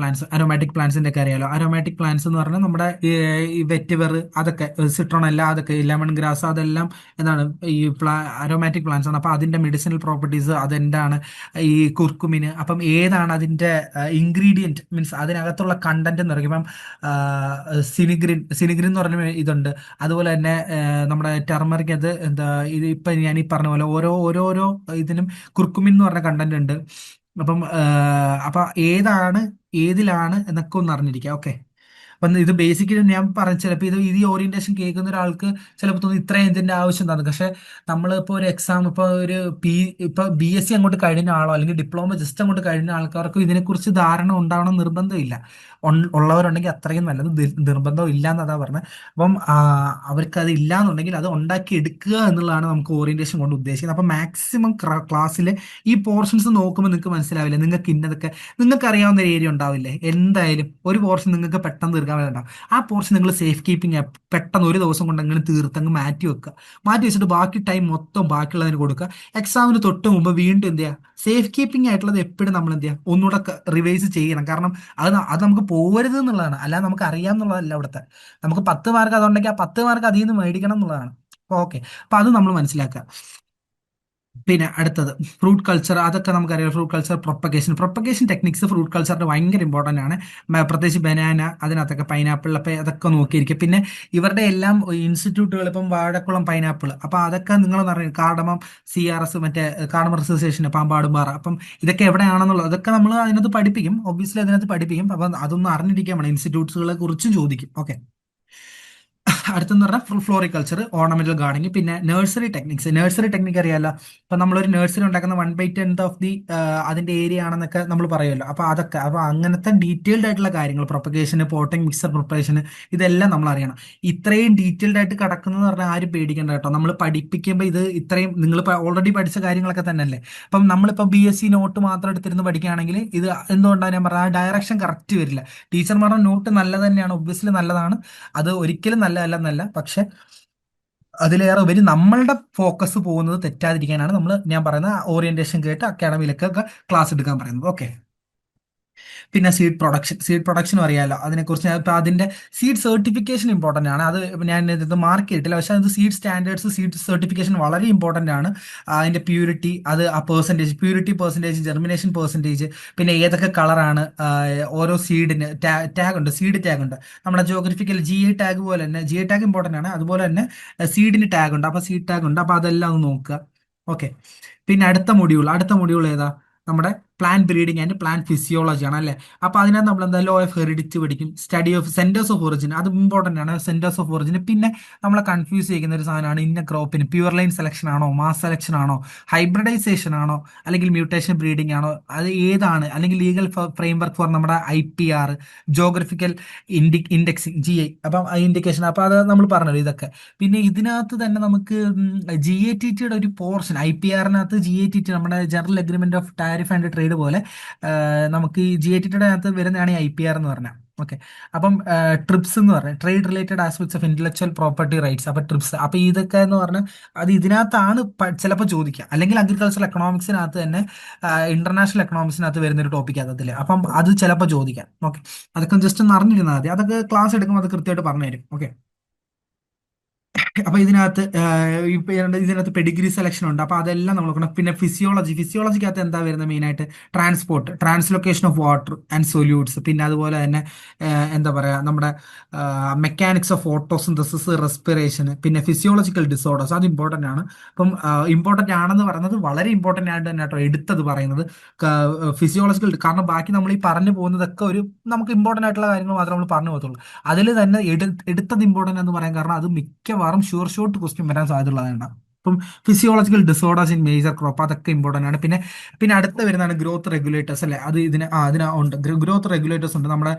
പ്ലാന്റ്സിന്റെ ഒക്കെ അറിയാലോ. അരോമാറ്റിക് പ്ലാന്റ്സ് എന്ന് പറഞ്ഞാൽ നമ്മുടെ ഈ വെറ്റിവർ, അതൊക്കെ സിട്രോണല്ല, അതൊക്കെ ലെമൺ ഗ്രാസ്, അതെല്ലാം എന്താണ് ഈ അരോമാറ്റിക് പ്ലാന്റ്സ് ആണ്. അപ്പൊ അതിന്റെ മെഡിസിനൽ പ്രോപ്പർട്ടീസ് അതെന്താണ്, ഈ കുർക്കുമിന്, അപ്പം ഏതാണ് അതിന്റെ ഇൻഗ്രീഡിയന്റ് മീൻസ് അതിനകത്തുള്ള കണ്ടന്റ് എന്ന് പറയുമ്പോൾ സിനിഗ്രിൻ എന്ന് പറഞ്ഞ ഇതുണ്ട്. അതുപോലെ തന്നെ നമ്മുടെ ടെർമറിക്, അത് എന്താ ഇത് ഇപ്പൊ ഞാൻ ഈ പറഞ്ഞ പോലെ ഓരോരോ ഇതിനും കുർക്കുമിൻ എന്ന് പറഞ്ഞ കണ്ടന്റ് ഉണ്ട്. അപ്പം അപ്പൊ ഏതിലാണ് എന്നൊക്കെ ഒന്ന് അറിഞ്ഞിരിക്കുക. ഓക്കെ. അപ്പം ഇത് ബേസിക്കലി ഞാൻ പറഞ്ഞ ചിലപ്പോൾ ഇത് ഈ ഓറിയന്റേഷൻ കേൾക്കുന്ന ഒരാൾക്ക് ചിലപ്പോൾ തോന്നുന്നു ഇത്രയും ഇതിന്റെ ആവശ്യം എന്താണ്. പക്ഷെ നമ്മളിപ്പോൾ ഒരു എക്സാം ഇപ്പൊ BSc അങ്ങോട്ട് കഴിഞ്ഞ ആളോ അല്ലെങ്കിൽ ഡിപ്ലോമ ജസ്റ്റ് അങ്ങോട്ട് കഴിഞ്ഞ ആൾക്കാർക്കും ഇതിനെക്കുറിച്ച് ധാരണ ഉണ്ടാവണം നിർബന്ധമില്ല. ഉള്ളവരുണ്ടെങ്കിൽ അത്രയും നല്ലത്, നിർബന്ധം ഇല്ല എന്നതാ പറഞ്ഞത്. അപ്പം അവർക്ക് അത് ഇല്ല എന്നുണ്ടെങ്കിൽ അത് ഉണ്ടാക്കി എടുക്കുക എന്നുള്ളതാണ് നമുക്ക് ഓറിയന്റേഷൻ കൊണ്ട് ഉദ്ദേശിക്കുന്നത്. അപ്പം മാക്സിമം ക്ലാസ്സിൽ ഈ പോർഷൻസ് നോക്കുമ്പോൾ നിങ്ങൾക്ക് മനസ്സിലാവില്ല, നിങ്ങൾക്ക് ഇന്നതൊക്കെ നിങ്ങൾക്ക് അറിയാവുന്ന ഒരു ഏരിയ ഉണ്ടാവില്ലേ. എന്തായാലും ഒരു പോർഷൻ നിങ്ങൾക്ക് പെട്ടെന്ന് തീർക്കാൻ വേണ്ട, ആ പോർഷൻ നിങ്ങൾ സേഫ് കീപ്പിംഗ് പെട്ടെന്ന് ഒരു ദിവസം കൊണ്ട് അങ്ങനെ തീർത്തങ്ങ് മാറ്റി വെക്കുക. മാറ്റി വെച്ചിട്ട് ബാക്കി ടൈം മൊത്തം ബാക്കിയുള്ളതിന് കൊടുക്കുക. എക്സാമിന് തൊട്ട് മുമ്പ് വീണ്ടും എന്ത് ചെയ്യുക, സേഫ് കീപ്പിംഗ് ആയിട്ടുള്ളത് എപ്പോഴും നമ്മൾ എന്ത് ചെയ്യുക, ഒന്നുകൂടെ റിവൈസ് ചെയ്യണം. കാരണം അത് നമുക്ക് പോകരുത് എന്നുള്ളതാണ്, അല്ലാതെ നമുക്ക് അറിയാം എന്നുള്ളതല്ല. ഇവിടുത്തെ നമുക്ക് 10 മാർക്ക് അതുണ്ടെങ്കിൽ ആ 10 മാർക്ക് അതിൽ നിന്ന് മേടിക്കണം എന്നുള്ളതാണ്. ഓക്കെ. അപ്പൊ അത് നമ്മൾ മനസ്സിലാക്കുക. പിന്നെ അടുത്തത് ഫ്രൂട്ട് കൾച്ചർ, അതൊക്കെ നമുക്കറിയാം. Fruit culture, propagation techniques fruit കൾച്ചറിന് ഭയങ്കര ഇമ്പോർട്ടൻ്റ് ആണ്. പ്രത്യേകിച്ച് ബനാന, അതിനകത്തൊക്കെ പൈനാപ്പിൾ, അപ്പം അതൊക്കെ നോക്കിയിരിക്കും. പിന്നെ ഇവരുടെ എല്ലാം ഇൻസ്റ്റിറ്റ്യൂട്ടുകൾ, ഇപ്പം വാഴക്കുളം പൈനാപ്പിൾ, അപ്പം അതൊക്കെ നിങ്ങളെന്ന് പറയുന്നത് കാർഡമം, CRS, മറ്റേ കാർഡമം റിസർച്ച് പാമ്പാടുംപാറ. അപ്പം ഇതൊക്കെ എവിടെയാണെന്നുള്ളത് അതൊക്കെ നമ്മൾ അതിനകത്ത് പഠിപ്പിക്കും. ഒബ്വിയസ്ലി അതിനകത്ത് പഠിപ്പിക്കും. അപ്പം അതൊന്നും അറിഞ്ഞിരിക്കാൻ വേണം. ഇൻസ്റ്റിറ്റ്യൂട്ട്സുകളെ കുറിച്ചും ചോദിക്കും. ഓക്കെ. അടുത്തെന്ന് പറഞ്ഞാൽ ഫ്ലോറിക്കൾച്ചർ, ഓർണമെന്റൽ ഗാർഡനിങ്, പിന്നെ നഴ്സറി ടെക്നിക്സ്. നഴ്സറി ടെക്നിക്ക് അറിയാലോ, ഇപ്പൊ നമ്മളൊരു നഴ്സറി ഉണ്ടാക്കുന്ന 1/10 ഓഫ് ദി അതിന്റെ ഏരിയ ആണെന്നൊക്കെ നമ്മൾ പറയുമല്ലോ. അപ്പൊ അതൊക്കെ, അപ്പൊ അങ്ങനത്തെ ഡീറ്റെയിൽഡ് ആയിട്ടുള്ള കാര്യങ്ങൾ, പ്രൊപ്പഗേഷന്, പോട്ടിംഗ്, മിക്സർ പ്രിപ്പറേഷന്, ഇതെല്ലാം നമ്മൾ അറിയണം. ഇത്രയും ഡീറ്റെയിൽഡ് ആയിട്ട് കിടക്കുന്നത് പറഞ്ഞാൽ ആരും പേടിക്കേണ്ട കേട്ടോ. നമ്മൾ പഠിപ്പിക്കുമ്പോൾ ഇത് ഇത്രയും നിങ്ങൾ ഓൾറെഡി പഠിച്ച കാര്യങ്ങളൊക്കെ തന്നെയല്ലേ. അപ്പം നമ്മളിപ്പോൾ BSc നോട്ട് മാത്രം എടുത്തിരുന്ന് പഠിക്കുകയാണെങ്കിൽ ഇത് എന്തുകൊണ്ടാണ് ഞാൻ പറഞ്ഞത്, ആ ഡയറക്ഷൻ കറക്റ്റ് വരില്ല. ടീച്ചർമാരുടെ നോട്ട് നല്ലത് തന്നെയാണ്, ഒബ്വിയസ്ലി നല്ലതാണ്, അത് ഒരിക്കലും നല്ലതല്ലെന്നല്ല. പക്ഷെ അതിലേറെ ഉപരി നമ്മളുടെ ഫോക്കസ് പോകുന്നത് തെറ്റാതിരിക്കാനാണ് ഞാൻ പറയുന്ന ഓറിയന്റേഷൻ കേട്ട് അക്കാഡമിയിലൊക്കെ ക്ലാസ് എടുക്കാൻ പറയുന്നത്. ഓക്കെ. പിന്നെ സീഡ് പ്രൊഡക്ഷനും അറിയാലോ, അതിനെക്കുറിച്ച് ഇപ്പൊ അതിന്റെ സീഡ് സർട്ടിഫിക്കേഷൻ ഇമ്പോർട്ടന്റ് ആണ്. അത് ഞാൻ ഇത് മാർക്ക് ചെയ്തിട്ടില്ല, പക്ഷെ അത് സീഡ് സ്റ്റാൻഡേർഡ്സ്, സീഡ് സർട്ടിഫിക്കേഷൻ വളരെ ഇമ്പോർട്ടന്റ് ആണ്. അതിന്റെ പ്യൂരിറ്റി, അത് ആ percentage, purity percentage, germination percentage, പിന്നെ ഏതൊക്കെ കളറാണ്, ഓരോ സീഡിന് ടാഗ് ഉണ്ട്, സീഡ് ടാഗ് ഉണ്ട്. നമ്മുടെ ജോഗ്രഫിക്കൽ GI ടാഗ് പോലെ തന്നെ, GI ടാഗ് ഇമ്പോർട്ടന്റ് ആണ്, അതുപോലെ തന്നെ സീഡിന് ടാഗ് ഉണ്ട്. അപ്പൊ സീഡ് ടാഗ് ഉണ്ട്, അപ്പൊ അതെല്ലാം ഒന്ന് നോക്കുക. ഓക്കെ. പിന്നെ അടുത്ത മൊഡ്യൂൾ ഏതാ? നമ്മുടെ plan breeding and plan physiology ആണ് അല്ലേ. അപ്പൊ അതിനകത്ത് നമ്മൾ എന്താ ലോ ഓഫ് ഹെറിഡിറ്റി പഠിക്കും, study of centres of origin, അത് ഇമ്പോർട്ടന്റ് ആണ്, സെന്റേഴ്സ് ഓഫ് ഒറിജിൻ. പിന്നെ നമ്മളെ കൺഫ്യൂസ് ചെയ്യുന്ന ഒരു സാധനമാണ് ഇന്ന ക്രോപ്പിന് പ്യുവർ ലൈൻ സെലക്ഷൻ ആണോ, മാസ് സെലക്ഷൻ ആണോ, ഹൈബ്രിഡൈസേഷൻ ആണോ, അല്ലെങ്കിൽ മ്യൂട്ടേഷൻ ബ്രീഡിംഗ് ആണോ, അത് ഏതാണ്, അല്ലെങ്കിൽ ലീഗൽ ഫ്രെയിംവർക്ക് ഫോർ നമ്മുടെ IPR, ജോഗ്രഫിക്കൽ ഇൻഡെക്സിങ്, GI. അപ്പം ഇൻഡിക്കേഷൻ, അപ്പൊ അത് നമ്മൾ പറഞ്ഞല്ലോ ഇതൊക്കെ. പിന്നെ ഇതിനകത്ത് തന്നെ നമുക്ക് GATTയുടെ ഒരു പോർഷൻ, IPRനകത്ത് GATT, നമ്മുടെ general agreement of tariff and trade പോലെ നമുക്ക് ഈ GATTയുടെ അകത്ത് വരുന്നതാണ് ഈ IPR എന്ന് പറഞ്ഞാൽ. ഓക്കെ. അപ്പം ട്രിപ്സ് എന്ന് പറഞ്ഞാൽ trade related aspects of intellectual property rights. അപ്പൊ ട്രിപ്സ്, അപ്പൊ ഇതൊക്കെ എന്ന് പറഞ്ഞാൽ അത് ഇതിനകത്താണ് ചിലപ്പോൾ ചോദിക്കുക, അല്ലെങ്കിൽ അഗ്രികൾച്ചറൽ എക്കണോമിക്സിനകത്ത് തന്നെ ഇന്റർനാഷണൽ എക്കണോമിക്സിനകത്ത് വരുന്ന ഒരു ടോപ്പിക് അതിൽ. അപ്പം അത് ചിലപ്പോൾ ചോദിക്കാം. ഓക്കെ. അതൊക്കെ ജസ്റ്റ് ഒന്ന് അറിഞ്ഞിരുന്നാൽ മതി, അതൊക്കെ ക്ലാസ് എടുക്കുമ്പോൾ അത് കൃത്യമായിട്ട് പറഞ്ഞു തരും. ഓക്കെ. അപ്പൊ ഇതിനകത്ത് പെഡിഗ്രി സെലക്ഷൻ ഉണ്ട്, അപ്പൊ അതെല്ലാം നമ്മൾ നോക്കണം. പിന്നെ ഫിസിയോളജിക്കകത്ത് എന്താ വരുന്നത് മെയിൻ ആയിട്ട്? Translocation of water and solutes, പിന്നെ അതുപോലെ തന്നെ എന്താ പറയാ, നമ്മുടെ മെക്കാനിക്സ് ഓഫ് ഫോട്ടോസിന്തസിസ്, റെസ്പിറേഷൻ, പിന്നെ ഫിസിയോളജിക്കൽ ഡിസോർഡേഴ്സ്, അത് ഇമ്പോർട്ടന്റ് ആണ്. അപ്പം ഇമ്പോർട്ടന്റ് ആണെന്ന് പറയുന്നത് വളരെ ഇമ്പോർട്ടന്റ് ആയിട്ട് തന്നെ കേട്ടോ എടുത്തത് പറയുന്നത് ഫിസിയോളജിക്കൽ. കാരണം ബാക്കി നമ്മൾ ഈ പറഞ്ഞു പോകുന്നതൊക്കെ നമുക്ക് ഇമ്പോർട്ടന്റ് ആയിട്ടുള്ള കാര്യങ്ങൾ മാത്രമേ നമ്മൾ പറഞ്ഞു പോകത്തുള്ളൂ. അതിൽ തന്നെ എടുത്തത് ഇമ്പോർട്ടന്റ് എന്ന് പറയാൻ കാരണം അത് മിക്കവാറും ഷുവർ ഷോട്ട് ക്വസ്റ്റ്യൻ വരാൻ സാധ്യതയുള്ളതാണ്. ഇപ്പം physiological disorders in major crop, അതൊക്കെ ഇമ്പോർട്ടന്റ് ആണ്. പിന്നെ പിന്നെ അടുത്ത് വരുന്നതാണ് ഗ്രോത്ത് റെഗുലേറ്റേഴ്സ് അല്ലെ. അത് അതിന് ഉണ്ട്, ഗ്രോത്ത് റെഗുലേറ്റേഴ്സ് ഉണ്ട്. നമ്മുടെ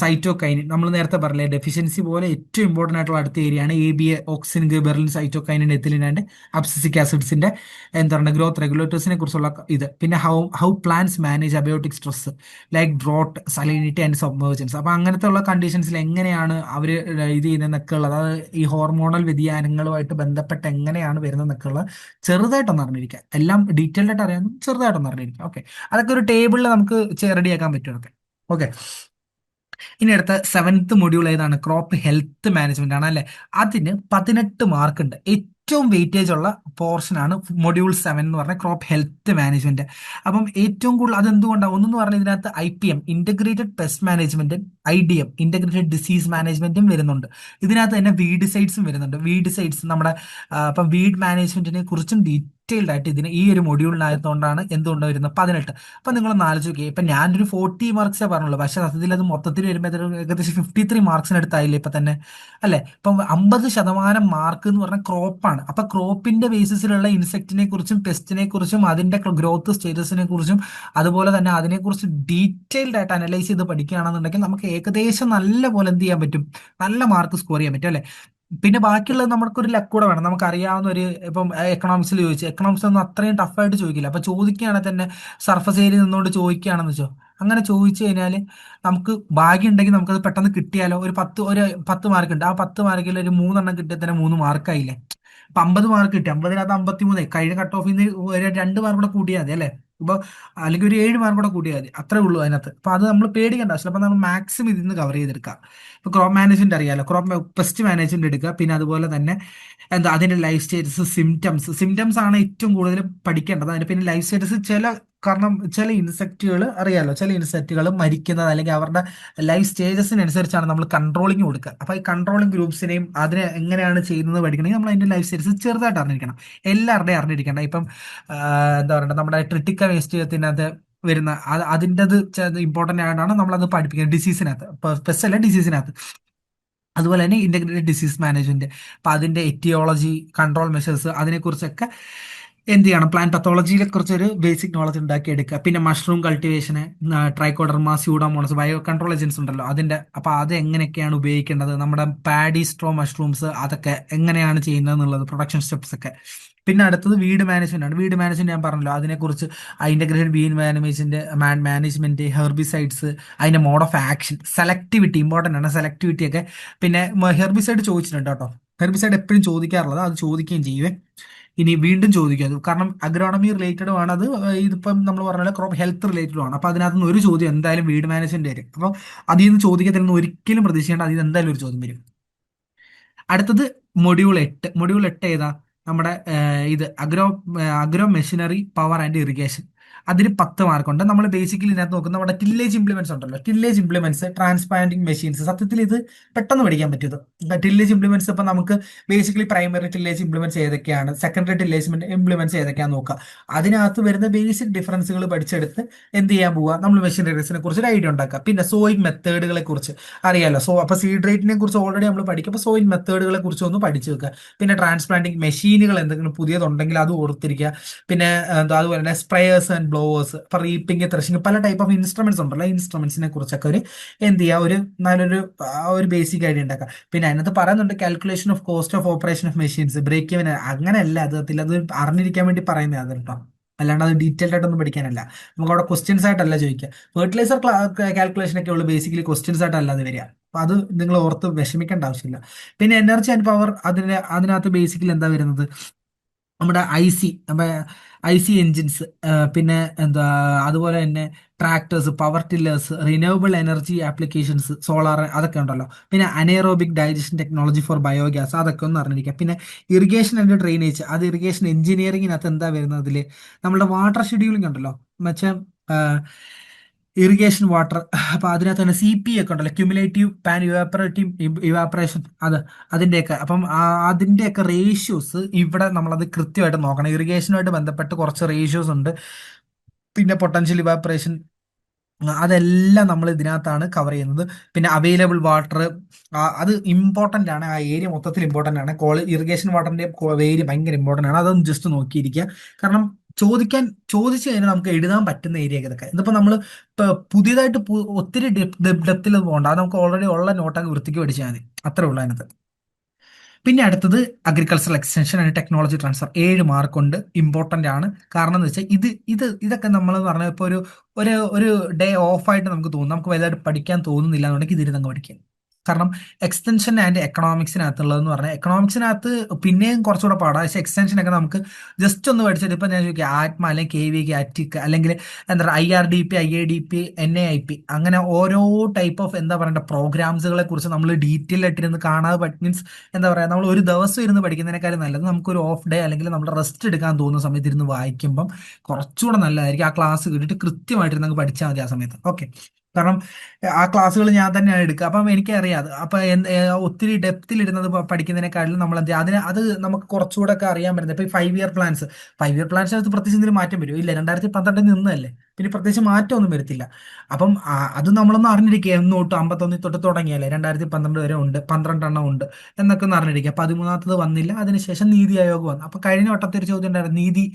സൈറ്റോകൈനിൻ, നമ്മൾ നേരത്തെ പറഞ്ഞില്ലേ ഡെഫിഷ്യൻസി പോലെ ഏറ്റവും ഇമ്പോർട്ടന്റ് ആയിട്ടുള്ള അടുത്ത ഏരിയ ആണ് ABA, auxin, gibberellin, cytokinin, ethylene and abscisic ആസിഡ്സിന്റെ എന്താണ് ഗ്രോത്ത് റെഗുലേറ്റേഴ്സിനെ കുറിച്ചുള്ള ഇത്. പിന്നെ how plants manage abiotic stress like drought, salinity and submergence. അപ്പൊ അങ്ങനത്തെ ഉള്ള കണ്ടീഷൻസിൽ എങ്ങനെയാണ് അവർ ഇത് ചെയ്യുന്നതെന്നൊക്കെ ഉള്ളത്, അതായത് ഈ ഹോർമോണൽ വ്യതിയാനങ്ങളുമായിട്ട് ബന്ധപ്പെട്ട് എങ്ങനെയാണ് വരുന്നതെന്നൊക്കെ ഉള്ളത് ചെറുതായിട്ടൊന്ന് അറിഞ്ഞിരിക്കുക. എല്ലാം ഡീറ്റെയിൽഡ് ആയിട്ട് അറിയാനും ചെറുതായിട്ടൊന്ന് അറിഞ്ഞിരിക്കുക. ഓക്കെ. അതൊക്കെ ഒരു ടേബിളിൽ നമുക്ക് റെഡിയാക്കാൻ പറ്റും. ഓക്കെ. ഓക്കെ. ഇനി അടുത്ത 7th മൊഡ്യൂൾ ഏതാണ്? ക്രോപ്പ് ഹെൽത്ത് മാനേജ്മെന്റ് ആണ് അല്ലെ. അതിന് 18 മാർക്ക് ഉണ്ട്. ഏറ്റവും വെയിറ്റേജ് ഉള്ള പോർഷൻ ആണ് മൊഡ്യൂൾ 7 എന്ന് പറഞ്ഞ ക്രോപ്പ് ഹെൽത്ത് മാനേജ്മെന്റ്. അപ്പം ഏറ്റവും കൂടുതൽ അത് എന്തുകൊണ്ടാണ് ഒന്നെന്ന് പറഞ്ഞാൽ ഇതിനകത്ത് IPM, ഇന്റഗ്രേറ്റഡ് പെസ്റ്റ് മാനേജ്മെന്റും, IDM, ഇന്റഗ്രേറ്റഡ് ഡിസീസ് മാനേജ്മെന്റും വരുന്നുണ്ട്. ഇതിനകത്ത് തന്നെ വീഡിസൈഡ്സും വരുന്നുണ്ട്. വീഡിസൈഡ്സ് നമ്മുടെ ഇപ്പം വീഡ് മാനേജ്മെന്റിനെ കുറിച്ചും ഡീറ്റെയിൽഡ് ആയിട്ട് ഈ ഒരു മൊഡ്യൂളിനകത്തുകൊണ്ടാണ് എന്തുകൊണ്ട് വരുന്നത് 18. അപ്പൊ നിങ്ങളൊന്ന് ആലോചിച്ച് നോക്കിയേ, ഇപ്പൊ ഞാനൊരു 40 മാർക്സേ പറഞ്ഞുള്ളൂ, പക്ഷെ സത്യത്തിൽ അത് മൊത്തത്തിൽ വരുമ്പോൾ ഏകദേശം 53 മാർക്സിനടുത്തായില്ലേ ഇപ്പൊ തന്നെ അല്ലെ. ഇപ്പം 50% മാർക്ക് എന്ന് പറഞ്ഞാൽ ക്രോപ്പാണ്. അപ്പൊ ക്രോപ്പിന്റെ ബേസിസിലുള്ള ഇൻസെക്റ്റിനെ കുറിച്ചും പെസ്റ്റിനെ കുറിച്ചും അതിന്റെ ഗ്രോത്ത് സ്റ്റേറ്റസിനെ കുറിച്ചും അതുപോലെ തന്നെ അതിനെക്കുറിച്ച് ഡീറ്റെയിൽഡ് ആയിട്ട് അനലൈസ് ചെയ്ത് പഠിക്കുകയാണെന്നുണ്ടെങ്കിൽ നമുക്ക് ഏകദേശം നല്ല പോലെ എന്ത് ചെയ്യാൻ പറ്റും, നല്ല മാർക്ക് സ്കോർ ചെയ്യാൻ പറ്റും അല്ലെ. പിന്നെ ബാക്കിയുള്ളത് നമുക്കൊരു ലക്ക് കൂടെ വേണം. നമുക്ക് അറിയാവുന്ന ഒരു ഇപ്പം എക്കണോമിക്സിൽ ചോദിച്ചു, എക്കണോമിക്സ് ഒന്നും അത്രയും ടഫായിട്ട് ചോദിക്കില്ല. അപ്പൊ ചോദിക്കുകയാണെങ്കിൽ തന്നെ സർഫസ് ഏരിയ നിന്നുകൊണ്ട് ചോദിക്കുകയാണെന്ന് വെച്ചോ, അങ്ങനെ ചോദിച്ചു കഴിഞ്ഞാൽ നമുക്ക് ഭാഗ്യം ഉണ്ടെങ്കിൽ നമുക്കത് പെട്ടെന്ന് കിട്ടിയാലോ. ഒരു പത്ത് മാർക്ക് ഉണ്ട്, ആ 10 മാർക്കിൽ ഒരു 3 കിട്ടിയാൽ തന്നെ 3 മാർക്കായില്ലേ. ഇപ്പൊ 50 മാർക്ക് കിട്ടി, 50-നകത്ത് 53, കഴിഞ്ഞ കട്ട് ഓഫിൽ നിന്ന് ഒരു 2 മാർക്ക് കൂടെ കൂട്ടിയാൽ മതി അല്ലെ. ഇപ്പൊ അല്ലെങ്കിൽ ഒരു 7 മാർക്ക് കൂടെ കൂട്ടിയാൽ മതി, അത്രേ ഉള്ളൂ അതിനകത്ത്. അപ്പൊ അത് നമ്മൾ പേടിക്കേണ്ട ആവശ്യമില്ല. അപ്പൊ നമ്മൾ മാക്സിമം ഇതിൽ നിന്ന് കവർ ചെയ്തെടുക്കാം. ഇപ്പൊ ക്രോപ്പ് മാനേജ്മെന്റ് അറിയാലോ, ക്രോപ്പ് പെസ്റ്റ് മാനേജ്മെന്റ് എടുക്കുക. പിന്നെ അതുപോലെ തന്നെ എന്താ അതിന്റെ ലൈഫ് സ്റ്റേറ്റസ്, സിംറ്റംസ് ആണ് ഏറ്റവും കൂടുതൽ പഠിക്കേണ്ടത്. അതിന് പിന്നെ ലൈഫ് സ്റ്റേറ്റസ് കാരണം ചില ഇൻസെക്റ്റുകൾ അറിയാലോ, ചില ഇൻസെക്റ്റുകൾ മരിക്കുന്നത് അല്ലെങ്കിൽ അവരുടെ ലൈഫ് സ്റ്റേജസിനനുസരിച്ചാണ് നമ്മൾ കൺട്രോളിങ് കൊടുക്കുക. അപ്പൊ ഈ കൺട്രോളിങ് ഗ്രൂപ്പ്സിനെയും അതിനെ എങ്ങനെയാണ് ചെയ്യുന്നത് പഠിക്കണമെങ്കിൽ നമ്മൾ അതിന്റെ ലൈഫ് സ്റ്റേജസ് ചെറുതായിട്ട് അറിഞ്ഞിരിക്കണം. എല്ലാവരുടെയും അറിഞ്ഞിരിക്കേണ്ട. ഇപ്പം എന്താ പറയുക, നമ്മുടെ ട്രിട്ടിക്ക വേസ്റ്റത്തിനകത്ത് വരുന്ന അതിൻ്റെത് ഇമ്പോർട്ടന്റ് ആയിട്ടാണ് നമ്മളത് പഠിപ്പിക്കുന്നത് ഡിസീസിനകത്ത്, പെസ്റ്റ് അല്ല ഡിസീസിനകത്ത്. അതുപോലെ തന്നെ ഇന്റഗ്രേറ്റഡ് ഡിസീസ് മാനേജ്മെന്റ്, അപ്പൊ അതിന്റെ എറ്റിയോളജി, കൺട്രോൾ മെഷേഴ്സ്, അതിനെക്കുറിച്ചൊക്കെ എന്ത് ചെയ്യണം, പ്ലാന്റ് പത്തോളജിയെ കുറിച്ച് ഒരു ബേസിക് നോളജ് ഉണ്ടാക്കി എടുക്കുക. പിന്നെ മഷ്റൂം കൾട്ടിവേഷന്, trichoderma, pseudomonas, bio control agents ഉണ്ടല്ലോ അതിന്റെ, അപ്പൊ അത് എങ്ങനെയൊക്കെയാണ് ഉപയോഗിക്കേണ്ടത്, നമ്മുടെ പാഡി സ്ട്രോ മഷ്റൂംസ് അതൊക്കെ എങ്ങനെയാണ് ചെയ്യുന്നത് എന്നുള്ളത്, പ്രൊഡക്ഷൻ സ്റ്റെപ്സ് ഒക്കെ. പിന്നെ അടുത്തത് വീഡ് മാനേജ്മെന്റ് ആണ്. വീഡ് മാനേജ്മെന്റ് ഞാൻ പറഞ്ഞല്ലോ, അതിനെക്കുറിച്ച് ഇന്റഗ്രേറ്റഡ് വീഡ് മാനേജ്മെന്റ്, ഹെർബിസൈഡ്സ്, അതിന്റെ mode of action, selectivity important ആണ്, സെലക്ടിവിറ്റി ഒക്കെ. പിന്നെ ഹെർബിസൈഡ് ചോദിച്ചിട്ടുണ്ട് കേട്ടോ, ഹെർബിസൈഡ് എപ്പോഴും ചോദിക്കാറുള്ളത്, അത് ചോദിക്കുകയും ചെയ്യുവേ. ഇനി വീണ്ടും ചോദിക്കും അത്, കാരണം അഗ്രോണമി റിലേറ്റഡും ആണ് അത്, ഇതിപ്പം നമ്മൾ പറഞ്ഞ ക്രോപ്പ് ഹെൽത്ത് റിലേറ്റഡും ആണ്. അപ്പൊ അതിനകത്ത് നിന്ന് ഒരു ചോദ്യം എന്തായാലും വീട് മാനേജ്മെന്റ് വരും. അപ്പോൾ അതിൽ നിന്ന് ചോദിക്കത്തില്ലെന്ന് ഒരിക്കലും പ്രതീക്ഷിക്കേണ്ട, അതിൽ നിന്ന് എന്തായാലും ഒരു ചോദ്യം വരും. അടുത്തത് മൊഡ്യൂൾ 8. മൊഡ്യൂൾ 8 ഏതാ? നമ്മുടെ ഇത് agro machinery, power and irrigation. അതിന് 10 മാർക്കുണ്ട്. നമ്മൾ ബേസിക്കലി ഇതിനകത്ത് നോക്കുന്ന നമ്മുടെ ടില്ലേജ് ഇംപ്ലിമെന്റ്സ് ഉണ്ടല്ലോ, ടില്ലേജ് ഇംപ്ലിമെന്റ്സ്, ട്രാൻസ്പ്ലാന്റിംഗ് മെഷീൻസ്. സത്യത്തിൽ ഇത് പെട്ടെന്ന് പഠിക്കാൻ പറ്റിയത് ടില്ലേജ് ഇംപ്ലിമെന്റ്സ്. ഇപ്പൊ നമുക്ക് ബേസിക്കലി പ്രൈമറി ടില്ലേജ് ഇംപ്ലിമെന്റ്സ് ഏതൊക്കെയാണ്, സെക്കൻഡറി ടില്ലേജ് ഇംപ്ലിമെന്റ്സ് ഏതൊക്കെയാണെന്ന് നോക്കുക. അതിനകത്ത് വരുന്ന ബേസിക് ഡിഫറൻസുകൾ പഠിച്ചെടുത്ത് എന്ത് ചെയ്യാൻ പോവുക, നമ്മൾ മെഷീനറീസിനെ കുറിച്ച് ഒരു ഐഡിയ ഉണ്ടാക്കുക. പിന്നെ സോയിങ് മെത്തേഡുകളെ കുറിച്ച് അറിയാലോ. അപ്പൊ സീഡ് റേറ്റിനെ കുറിച്ച് ഓൾറെഡി നമ്മൾ പഠിക്കും. അപ്പൊ സോയിൽ മെത്തേഡുകളെ കുറിച്ച് ഒന്ന് പഠിച്ചു വെക്കുക. പിന്നെ ട്രാൻസ്പ്ലാന്റിംഗ് മെഷീനുകൾ എന്തെങ്കിലും പുതിയതുണ്ടെങ്കിൽ അത് ഓർത്തിരിക്കുക. പിന്നെ എന്താ, അതുപോലെ തന്നെ സ്പ്രേയേഴ്സ് ആൻഡ് ബ്ലോവേഴ്സ്, ഇപ്പൊ റീപ്പിംഗ്, ത്രഷിംഗ്, പല ടൈപ്പ് ഓഫ് ഇൻസ്ട്രുമെന്റ്സ് ഉണ്ടല്ലോ, ഇൻസ്ട്രുമെന്റ്സിനെ കുറിച്ചൊക്കെ ഒരു എന്ത് ചെയ്യുക, ഒരു നല്ലൊരു ഒരു ബേസിക് ഐഡിയ ഉണ്ടാക്കുക. പിന്നെ അതിനകത്ത് പറയുന്നുണ്ട് calculation of cost of operation of machines, break even, അങ്ങനെയല്ല അത് അറിഞ്ഞിരിക്കാൻ വേണ്ടി പറയുന്നത് അത് കേട്ടോ, അല്ലാണ്ട് അത് ഡീറ്റെയിൽഡ് ആയിട്ടൊന്നും പഠിക്കാനല്ല. നമുക്ക് അവിടെ ക്വസ്റ്റ്യൻസ് ആയിട്ടല്ല ചോദിക്കുക. ഫെർട്ടിലൈസർ കാൽക്കുലേഷൻ ഒക്കെ ഉള്ളു ബേസിക്കലി, ക്വസ്റ്റ്യൻസ് ആയിട്ടല്ല അത് വരിക. അപ്പൊ അത് നിങ്ങൾ ഓർത്ത് വിഷമിക്കേണ്ട ആവശ്യമില്ല. പിന്നെ എനർജി ആൻഡ് പവർ, അതിനകത്ത് ബേസിക്കലി എന്താ വരുന്നത്, നമ്മുടെ ഐ സി എൻജിൻസ്, പിന്നെ എന്താ, അതുപോലെ തന്നെ tractors, power tillers, renewable energy applications, solar, അതൊക്കെ ഉണ്ടല്ലോ. പിന്നെ anaerobic digestion technology for biogas, അതൊക്കെ ഒന്ന് അറിഞ്ഞിരിക്കുക. പിന്നെ ഇറിഗേഷൻ ആൻഡ് ഡ്രെയിനേജ്, അത് ഇറിഗേഷൻ എഞ്ചിനീയറിംഗിനകത്ത് എന്താ വരുന്നത്, അതിൽ നമ്മുടെ വാട്ടർ ഷെഡ്യൂളിംഗ് ഉണ്ടല്ലോ, മറ്റേ ഇറിഗേഷൻ വാട്ടർ. അപ്പൊ അതിനകത്ത് തന്നെ CP ഒക്കെ ഉണ്ടല്ലോ, ക്യുമുലേറ്റീവ് പാൻ ഇവാപ്പറേഷൻ, അതിന്റെയൊക്കെ. അപ്പം അതിന്റെയൊക്കെ റേഷ്യോസ് ഇവിടെ നമ്മളത് കൃത്യമായിട്ട് നോക്കണം. ഇറിഗേഷനുമായിട്ട് ബന്ധപ്പെട്ട് കുറച്ച് റേഷ്യോസ് ഉണ്ട്. പിന്നെ പൊട്ടൻഷ്യൽ ഇവാപ്പറേഷൻ, അതെല്ലാം നമ്മൾ ഇതിനകത്താണ് കവർ ചെയ്യുന്നത്. പിന്നെ അവൈലബിൾ വാട്ടർ, അത് ഇമ്പോർട്ടന്റ് ആണ്, ആ ഏരിയ മൊത്തത്തിൽ ഇമ്പോർട്ടന്റ് ആണ്. ഇറിഗേഷൻ വാട്ടറിന്റെ ഏരിയ ഭയങ്കര ഇമ്പോർട്ടന്റ് ആണ്, അതൊന്ന് ജസ്റ്റ് നോക്കിയിരിക്കുക. കാരണം ചോദിച്ചു കഴിഞ്ഞാൽ നമുക്ക് എഴുതാൻ പറ്റുന്ന ഏരിയ ഇതൊക്കെ. ഇതിപ്പോ നമ്മൾ ഇപ്പൊ പുതിയതായിട്ട് ഒത്തിരി ഡെപ്തിൽ പോകണ്ട, അത് നമുക്ക് ഓൾറെഡി ഉള്ള നോട്ടൊക്കെ വൃത്തിക്ക് പഠിച്ചാൽ മതി, അത്രേ ഉള്ളൂ അതിനകത്ത്. പിന്നെ അടുത്തത് agricultural extension and technology transfer, 7 മാർക്കുണ്ട്, ഇമ്പോർട്ടന്റ് ആണ്. കാരണം എന്ന് വെച്ചാൽ ഇതൊക്കെ നമ്മൾ പറഞ്ഞാൽ ഇപ്പോൾ ഒരു ഡേ ഓഫ് ആയിട്ട് നമുക്ക് തോന്നും, നമുക്ക് വലുതായിട്ട് പഠിക്കാൻ തോന്നുന്നില്ല എന്നുണ്ടെങ്കിൽ ഇതിരുന്നങ്ങ് പഠിക്കാം. കാരണം എക്സ്റ്റൻഷൻ ആൻഡ് എക്കണോമിക്സിനകത്തുള്ളതെന്ന് പറഞ്ഞാൽ, എക്കണോമിക്സിനകത്ത് പിന്നെയും കുറച്ചുകൂടെ പാടാം, പക്ഷേ എക്സ്റ്റൻഷനൊക്കെ നമുക്ക് ജസ്റ്റ് ഒന്ന് പഠിച്ചിട്ട്, ഇപ്പം ഞാൻ ചോദിക്കുക ആത്മ അല്ലെങ്കിൽ KV, ആറ്റിക്, അല്ലെങ്കിൽ എന്താ പറയുക IRDP, IADP, NAIP, അങ്ങനെ ഓരോ ടൈപ്പ് ഓഫ് എന്താ പറയണ്ട പ്രോഗ്രാംസുകളെ കുറിച്ച് നമ്മൾ ഡീറ്റെയിൽ ആയിട്ടിരുന്ന് കാണാതെ, മീൻസ് എന്താ പറയുക, നമ്മൾ ഒരു ദിവസം ഇരുന്ന് പഠിക്കുന്നതിനേക്കാളും നല്ലത് നമുക്കൊരു ഓഫ് ഡേ അല്ലെങ്കിൽ നമ്മൾ റെസ്റ്റ് എടുക്കാൻ തോന്നുന്ന സമയത്ത് ഇരുന്ന് വായിക്കുമ്പം കുറച്ചുകൂടെ നല്ലതായിരിക്കും. ആ ക്ലാസ് കിട്ടിയിട്ട് കൃത്യമായിട്ട് നമുക്ക് പഠിച്ചാൽ മതി ആ സമയത്ത്. ഓക്കെ, കാരണം ആ ക്ലാസ്സുകൾ ഞാൻ തന്നെയാണ് എടുക്കുക, അപ്പം എനിക്കറിയാം അത്. അപ്പൊ ഒത്തിരി ഡെപ്തിൽ ഇരുന്നത് പഠിക്കുന്നതിനേക്കാളും നമ്മൾ എന്ത് അത് നമുക്ക് കുറച്ചുകൂടെ ഒക്കെ അറിയാൻ പറ്റുന്നത്. ഇപ്പൊ 5 ഇയർ പ്ലാൻസിനകത്ത് പ്രത്യേകിച്ച് എന്തെങ്കിലും മാറ്റം വരും ഇല്ല, 2012 നിന്നല്ലേ, പിന്നെ പ്രത്യേകിച്ച് മാറ്റമൊന്നും വരത്തില്ല. അപ്പം അത് നമ്മളൊന്ന് അറിഞ്ഞിരിക്കുക, എന്ന് തൊട്ട് 51 തൊട്ട് തുടങ്ങിയല്ലേ, 2012 വരെ ഉണ്ട്, 12 ഉണ്ട് എന്നൊക്കെ ഒന്ന് അറിഞ്ഞിരിക്കുക. 13ാമത്തത് വന്നില്ല, അതിനുശേഷം നീതി ആയോഗ് വന്നു. അപ്പൊ കഴിഞ്ഞ വട്ടത്തെ ഒരു ചോദ്യം ഉണ്ടായിരുന്നു, നീതി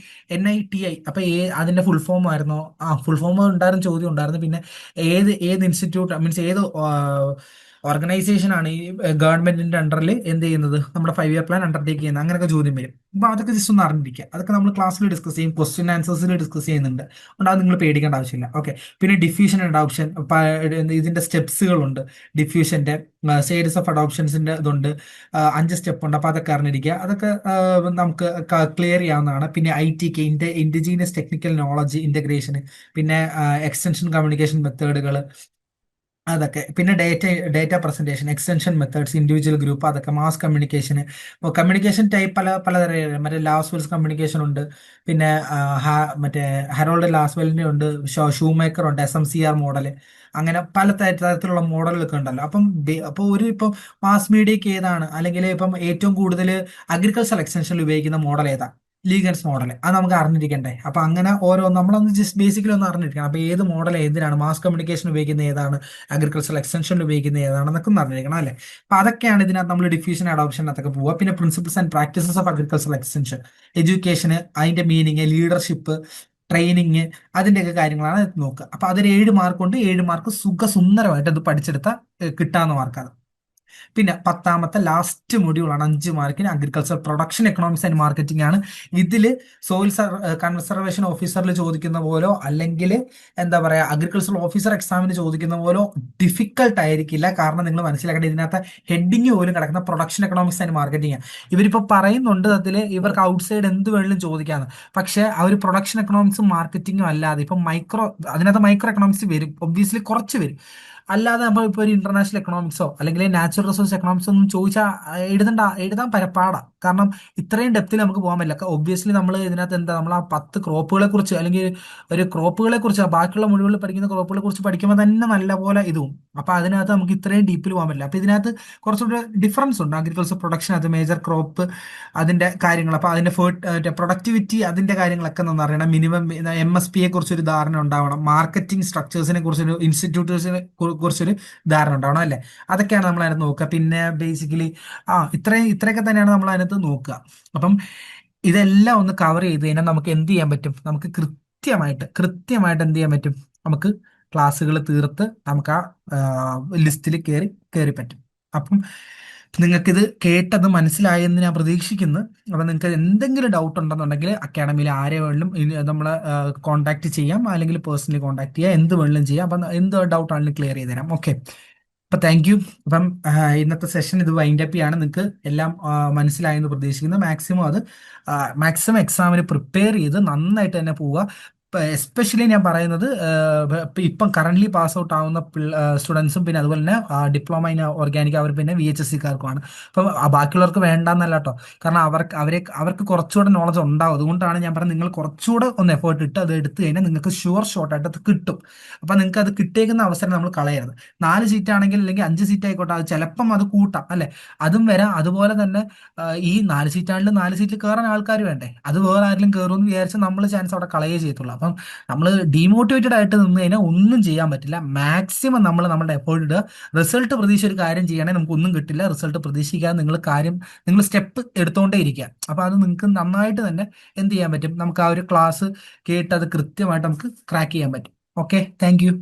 NITI. അപ്പൊ അതിന്റെ ഫുൾ ഫോം ആയിരുന്നോ? ഫുൾ ഫോം ഉണ്ടായിരുന്ന ചോദ്യം ഉണ്ടായിരുന്നു. പിന്നെ ഏത് ഇൻസ്റ്റിറ്റ്യൂട്ട്, മീൻസ് ഏത് ഓർഗനൈസേഷൻ ആണ് ഈ ഗവൺമെന്റിന്റെ അണ്ടറിൽ എന്ത് ചെയ്യുന്നത്, നമ്മുടെ 5 ഇയർ പ്ലാൻ അണ്ടർടേക്ക് ചെയ്യുന്നത്, അങ്ങനെയൊക്കെ ചോദ്യം വരും. അപ്പൊ അതൊക്കെ ജസ്റ്റ് ഒന്ന് അറിഞ്ഞിരിക്കുക. അതൊക്കെ നമ്മൾ ക്ലാസ്സിൽ ഡിസ്കസ് ചെയ്യും, ക്വസ്റ്റ്യൻ ആൻസേഴ്സിൽ ഡിസ്കസ് ചെയ്യുന്നുണ്ട്, അതുകൊണ്ട് അത് നിങ്ങൾ പേടിക്കേണ്ട ആവശ്യമില്ല. ഓക്കെ, പിന്നെ ഡിഫ്യൂഷൻ ആൻഡ് അഡോപ്ഷൻ, ഇതിന്റെ സ്റ്റെപ്സുകളുണ്ട്. ഡിഫ്യൂഷന്റെ സ്റ്റേജസ് ഓഫ് അഡോപ്ഷൻസിന്റെ ഇതുണ്ട്, 5 സ്റ്റെപ്പ് ഉണ്ട്. അപ്പൊ അതൊക്കെ അറിഞ്ഞിരിക്കുക. അതൊക്കെ നമുക്ക് ക്ലിയർ ചെയ്യാവുന്നതാണ്. പിന്നെ ITK, indigenous technical knowledge integration, പിന്നെ എക്സ്റ്റൻഷൻ കമ്മ്യൂണിക്കേഷൻ മെത്തേഡുകൾ, അതൊക്കെ. പിന്നെ data presentation, extension methods, individual group, അതൊക്കെ. മാസ് കമ്മ്യൂണിക്കേഷൻ ടൈപ്പ് പലതരം, മറ്റേ ലാസ്വെൽസ് കമ്മ്യൂണിക്കേഷൻ ഉണ്ട്. പിന്നെ മറ്റേ ഹെറോൾഡ് ലാസ്വെലിന്റെ ഉണ്ട്, ഷൂമേക്കർ ഉണ്ട്, SMCR മോഡൽ, അങ്ങനെ പല തരത്തിലുള്ള മോഡലുകളൊക്കെ ഉണ്ടല്ലോ. അപ്പോൾ ഇപ്പം മാസ് മീഡിയക്ക് ഏതാണ്, അല്ലെങ്കിൽ ഇപ്പം ഏറ്റവും കൂടുതൽ അഗ്രികൾച്ചർ എക്സ്റ്റൻഷനിൽ ഉപയോഗിക്കുന്ന മോഡൽ ഏതാ, ലീഗൻസ് മോഡൽ അത് നമുക്ക് അറിഞ്ഞിരിക്കണ്ടേ? അപ്പൊ അങ്ങനെ ഓരോ നമ്മളൊന്ന് ജസ്റ്റ് ബേസിക്കലി ഒന്ന് അറിഞ്ഞിരിക്കണം. അപ്പൊ ഏത് മോഡൽ ഏതിനാണ്, മാസ് കമ്മ്യൂണിക്കേഷൻ ഉപയോഗിക്കുന്ന ഏതാണ്, അഗ്രികൾച്ചറൽ എക്സ്റ്റൻഷനിൽ ഉപയോഗിക്കുന്ന ഏതാണെന്നൊക്കെ ഒന്ന് അറിഞ്ഞിരിക്കണം അല്ലേ? അപ്പൊ അതൊക്കെയാണ് ഇതിനകത്ത് നമ്മൾ ഡിഫ്യൂഷൻ അഡോപ്ഷനകത്തൊക്കെ പോവുക. പിന്നെ principles and practices of agricultural extension, എഡ്യൂക്കേഷന്, അതിന്റെ മീനിങ്, ലീഡർഷിപ്പ്, ട്രെയിനിങ്, അതിന്റെയൊക്കെ കാര്യങ്ങളാണ് ഇത് നോക്കുക. അപ്പൊ അതൊരു 7 മാർക്ക് കൊണ്ട് 7 മാർക്ക് സുഖസുന്ദരമായിട്ട് അത് പഠിച്ചെടുത്താൽ കിട്ടാവുന്ന മാർക്കാണ്. പിന്നെ 10ാമത്തെ ലാസ്റ്റ് മൊഡ്യൂളാണ് 5 മാർക്കിന് agriculture production economics and marketing ആണ്. ഇതിൽ സോയിൽ കൺസർവേഷൻ ഓഫീസറിൽ ചോദിക്കുന്ന പോലോ അല്ലെങ്കിൽ എന്താ പറയാ അഗ്രികൾച്ചർ ഓഫീസർ എക്സാമിന് ചോദിക്കുന്ന പോലോ ഡിഫിക്കൽട്ട് ആയിരിക്കില്ല. കാരണം നിങ്ങൾ മനസ്സിലാക്കേണ്ടത് ഇതിനകത്ത് ഹെഡിങ് പോലും കിടക്കുന്ന പ്രൊഡക്ഷൻ എക്കണോമിക്സ് ആൻഡ് മാർക്കറ്റിംഗ് ആണ്. ഇവരിപ്പോ പറയുന്നുണ്ട് അതിൽ ഇവർക്ക് ഔട്ട്സൈഡ് എന്ത് വേണമെങ്കിലും ചോദിക്കാന്ന്. പക്ഷേ ആ ഒരു പ്രൊഡക്ഷൻ എക്കണോമിക്സും മാർക്കറ്റിംഗും അല്ലാതെ ഇപ്പൊ അതിനകത്ത് മൈക്രോ എക്കണോമിക്സ് വരും, ഒബ്വിയസ്ലി കുറച്ച് വരും. അല്ലാതെ നമ്മൾ ഇപ്പോൾ ഒരു ഇന്റർനാഷണൽ എക്കണോമിക്സോ അല്ലെങ്കിൽ നാച്ചുറൽ റിസോഴ്സ് എക്കണോമിക്സോ ഒന്നും ചോദിച്ചാൽ എഴുതാൻ പരപ്പാടാ. കാരണം ഇത്രയും ഡെപ്തിൽ നമുക്ക് പോകാൻ പറ്റില്ല. ഒബ്വിയസ്ലി നമ്മൾ ഇതിനകത്ത് എന്താ നമ്മൾ ആ 10 ക്രോപ്പുകളെ കുറിച്ച് അല്ലെങ്കിൽ ഒരു ക്രോപ്പുകളെ കുറിച്ച് ബാക്കിയുള്ള മുഴുവൻ പഠിക്കുന്ന ക്രോപ്പുകളെ കുറിച്ച് പഠിക്കുമ്പോൾ തന്നെ നല്ലപോലെ ഇതും. അപ്പൊ അതിനകത്ത് നമുക്ക് ഇത്രയും ഡീപ്പിൽ പോകാൻ പറ്റില്ല. അപ്പൊ ഇതിനകത്ത് കുറച്ചുകൂടെ ഡിഫറൻസ് ഉണ്ട്. അഗ്രികൾച്ചർ പ്രൊഡക്ഷൻ അത് മേജർ ക്രോപ്പ് അതിന്റെ കാര്യങ്ങൾ, അപ്പൊ അതിന്റെ പ്രൊഡക്ടിവിറ്റി അതിന്റെ കാര്യങ്ങളൊക്കെ ഒന്ന് അറിയണം. മിനിമം MSPയെ കുറിച്ചൊരു ധാരണ ഉണ്ടാവണം. മാർക്കറ്റിംഗ് സ്ട്രക്ചേഴ്സിനെ കുറിച്ചൊരു ഇൻസ്റ്റിറ്റ്യൂട്ടിനെ കുറിച്ചൊരു ധാരണ ഉണ്ടാവണം അല്ലേ? അതൊക്കെയാണ് നമ്മൾ അതിനകത്ത് നോക്കുക. പിന്നെ ബേസിക്കലി ഇത്രയൊക്കെ തന്നെയാണ് നമ്മൾ അതിനകത്ത് നോക്കുക. അപ്പം ഇതെല്ലാം ഒന്ന് കവർ ചെയ്ത് കഴിഞ്ഞാൽ നമുക്ക് എന്ത് ചെയ്യാൻ പറ്റും? നമുക്ക് കൃത്യമായിട്ട് എന്ത് ചെയ്യാൻ പറ്റും? നമുക്ക് ക്ലാസ്സുകൾ തീർത്ത് നമുക്ക് ആ ലിസ്റ്റിൽ കയറി കയറി പറ്റും. അപ്പം നിങ്ങൾക്കിത് കേട്ടത് മനസ്സിലായെന്ന് ഞാൻ പ്രതീക്ഷിക്കുന്നു. അപ്പം നിങ്ങൾക്ക് എന്തെങ്കിലും ഡൗട്ട് ഉണ്ടെന്നുണ്ടെങ്കിൽ അക്കാഡമിയിൽ ആരെ വേണമെങ്കിലും നമ്മളെ കോൺടാക്ട് ചെയ്യാം, അല്ലെങ്കിൽ പേഴ്സണലി കോൺടാക്ട് ചെയ്യാം, എന്ത് വേണമെങ്കിലും ചെയ്യാം. അപ്പം എന്ത് ഡൗട്ട് ആണെങ്കിലും ക്ലിയർ ചെയ്ത് തരാം. ഓക്കെ, അപ്പൊ താങ്ക് യു. അപ്പം ഇന്നത്തെ സെഷൻ ഇത് വൈൻഡ് അപ്പ് ചെയ്യാണ്. നിങ്ങൾക്ക് എല്ലാം മനസ്സിലായെന്ന് പ്രതീക്ഷിക്കുന്നു. മാക്സിമം എക്സാമിന് പ്രിപ്പയർ ചെയ്ത് നന്നായിട്ട് തന്നെ പോവുക. എസ്പെഷ്യലി ഞാൻ പറയുന്നത് ഇപ്പം കറന്റ് പാസ് ഔട്ട് ആവുന്ന സ്റ്റുഡൻസും പിന്നെ അതുപോലെ തന്നെ ഡിപ്ലോമ ഇൻ ഓർഗാനിക് അവർ പിന്നെ VHSC-കാർക്കുമാണ്. അപ്പം ബാക്കിയുള്ളവർക്ക് വേണ്ടാന്നല്ല കേട്ടോ. കാരണം അവർക്ക് കുറച്ചുകൂടെ നോളജ് ഉണ്ടാവും. അതുകൊണ്ടാണ് ഞാൻ പറഞ്ഞത് നിങ്ങൾ കുറച്ചുകൂടെ ഒന്ന് എഫേർട്ട് ഇട്ട് അത് എടുത്തു കഴിഞ്ഞാൽ നിങ്ങൾക്ക് ഷുവർ ഷോർട്ടായിട്ട് അത് കിട്ടും. അപ്പം നിങ്ങൾക്ക് അത് കിട്ടിയേക്കുന്ന അവസരം നമ്മൾ കളയരുത്. 4 സീറ്റാണെങ്കിൽ അല്ലെങ്കിൽ 5 സീറ്റ് ആയിക്കോട്ടെ, അത് ചിലപ്പം അത് കൂട്ടാം അല്ലെ, അതും വരാം. അതുപോലെ തന്നെ ഈ 4 സീറ്റാണെങ്കിലും 4 സീറ്റിൽ കയറാൻ ആൾക്കാർ വേണ്ടേ? അത് വേറെ ആരെങ്കിലും കയറുമെന്ന് വിചാരിച്ച് നമ്മൾ ചാൻസ് അവിടെ കളയേ ചെയ്യത്തുള്ളൂ. അപ്പം നമ്മൾ ഡീമോട്ടിവേറ്റഡ് ആയിട്ട് നിന്ന് കഴിഞ്ഞാൽ ഒന്നും ചെയ്യാൻ പറ്റില്ല. മാക്സിമം നമ്മൾ നമ്മുടെ എഫേർട്ട് ഇടുക. റിസൾട്ട് പ്രതീക്ഷിച്ച് ഒരു കാര്യം ചെയ്യണമെങ്കിൽ നമുക്ക് ഒന്നും കിട്ടില്ല. റിസൾട്ട് പ്രതീക്ഷിക്കാതെ നിങ്ങൾ സ്റ്റെപ്പ് എടുത്തുകൊണ്ടേ ഇരിക്കുക. അപ്പൊ അത് നിങ്ങൾക്ക് നന്നായിട്ട് തന്നെ എന്ത് ചെയ്യാൻ പറ്റും? നമുക്ക് ആ ഒരു ക്ലാസ് കേട്ട് അത് കൃത്യമായിട്ട് നമുക്ക് ക്രാക്ക് ചെയ്യാൻ പറ്റും. Okay, thank you.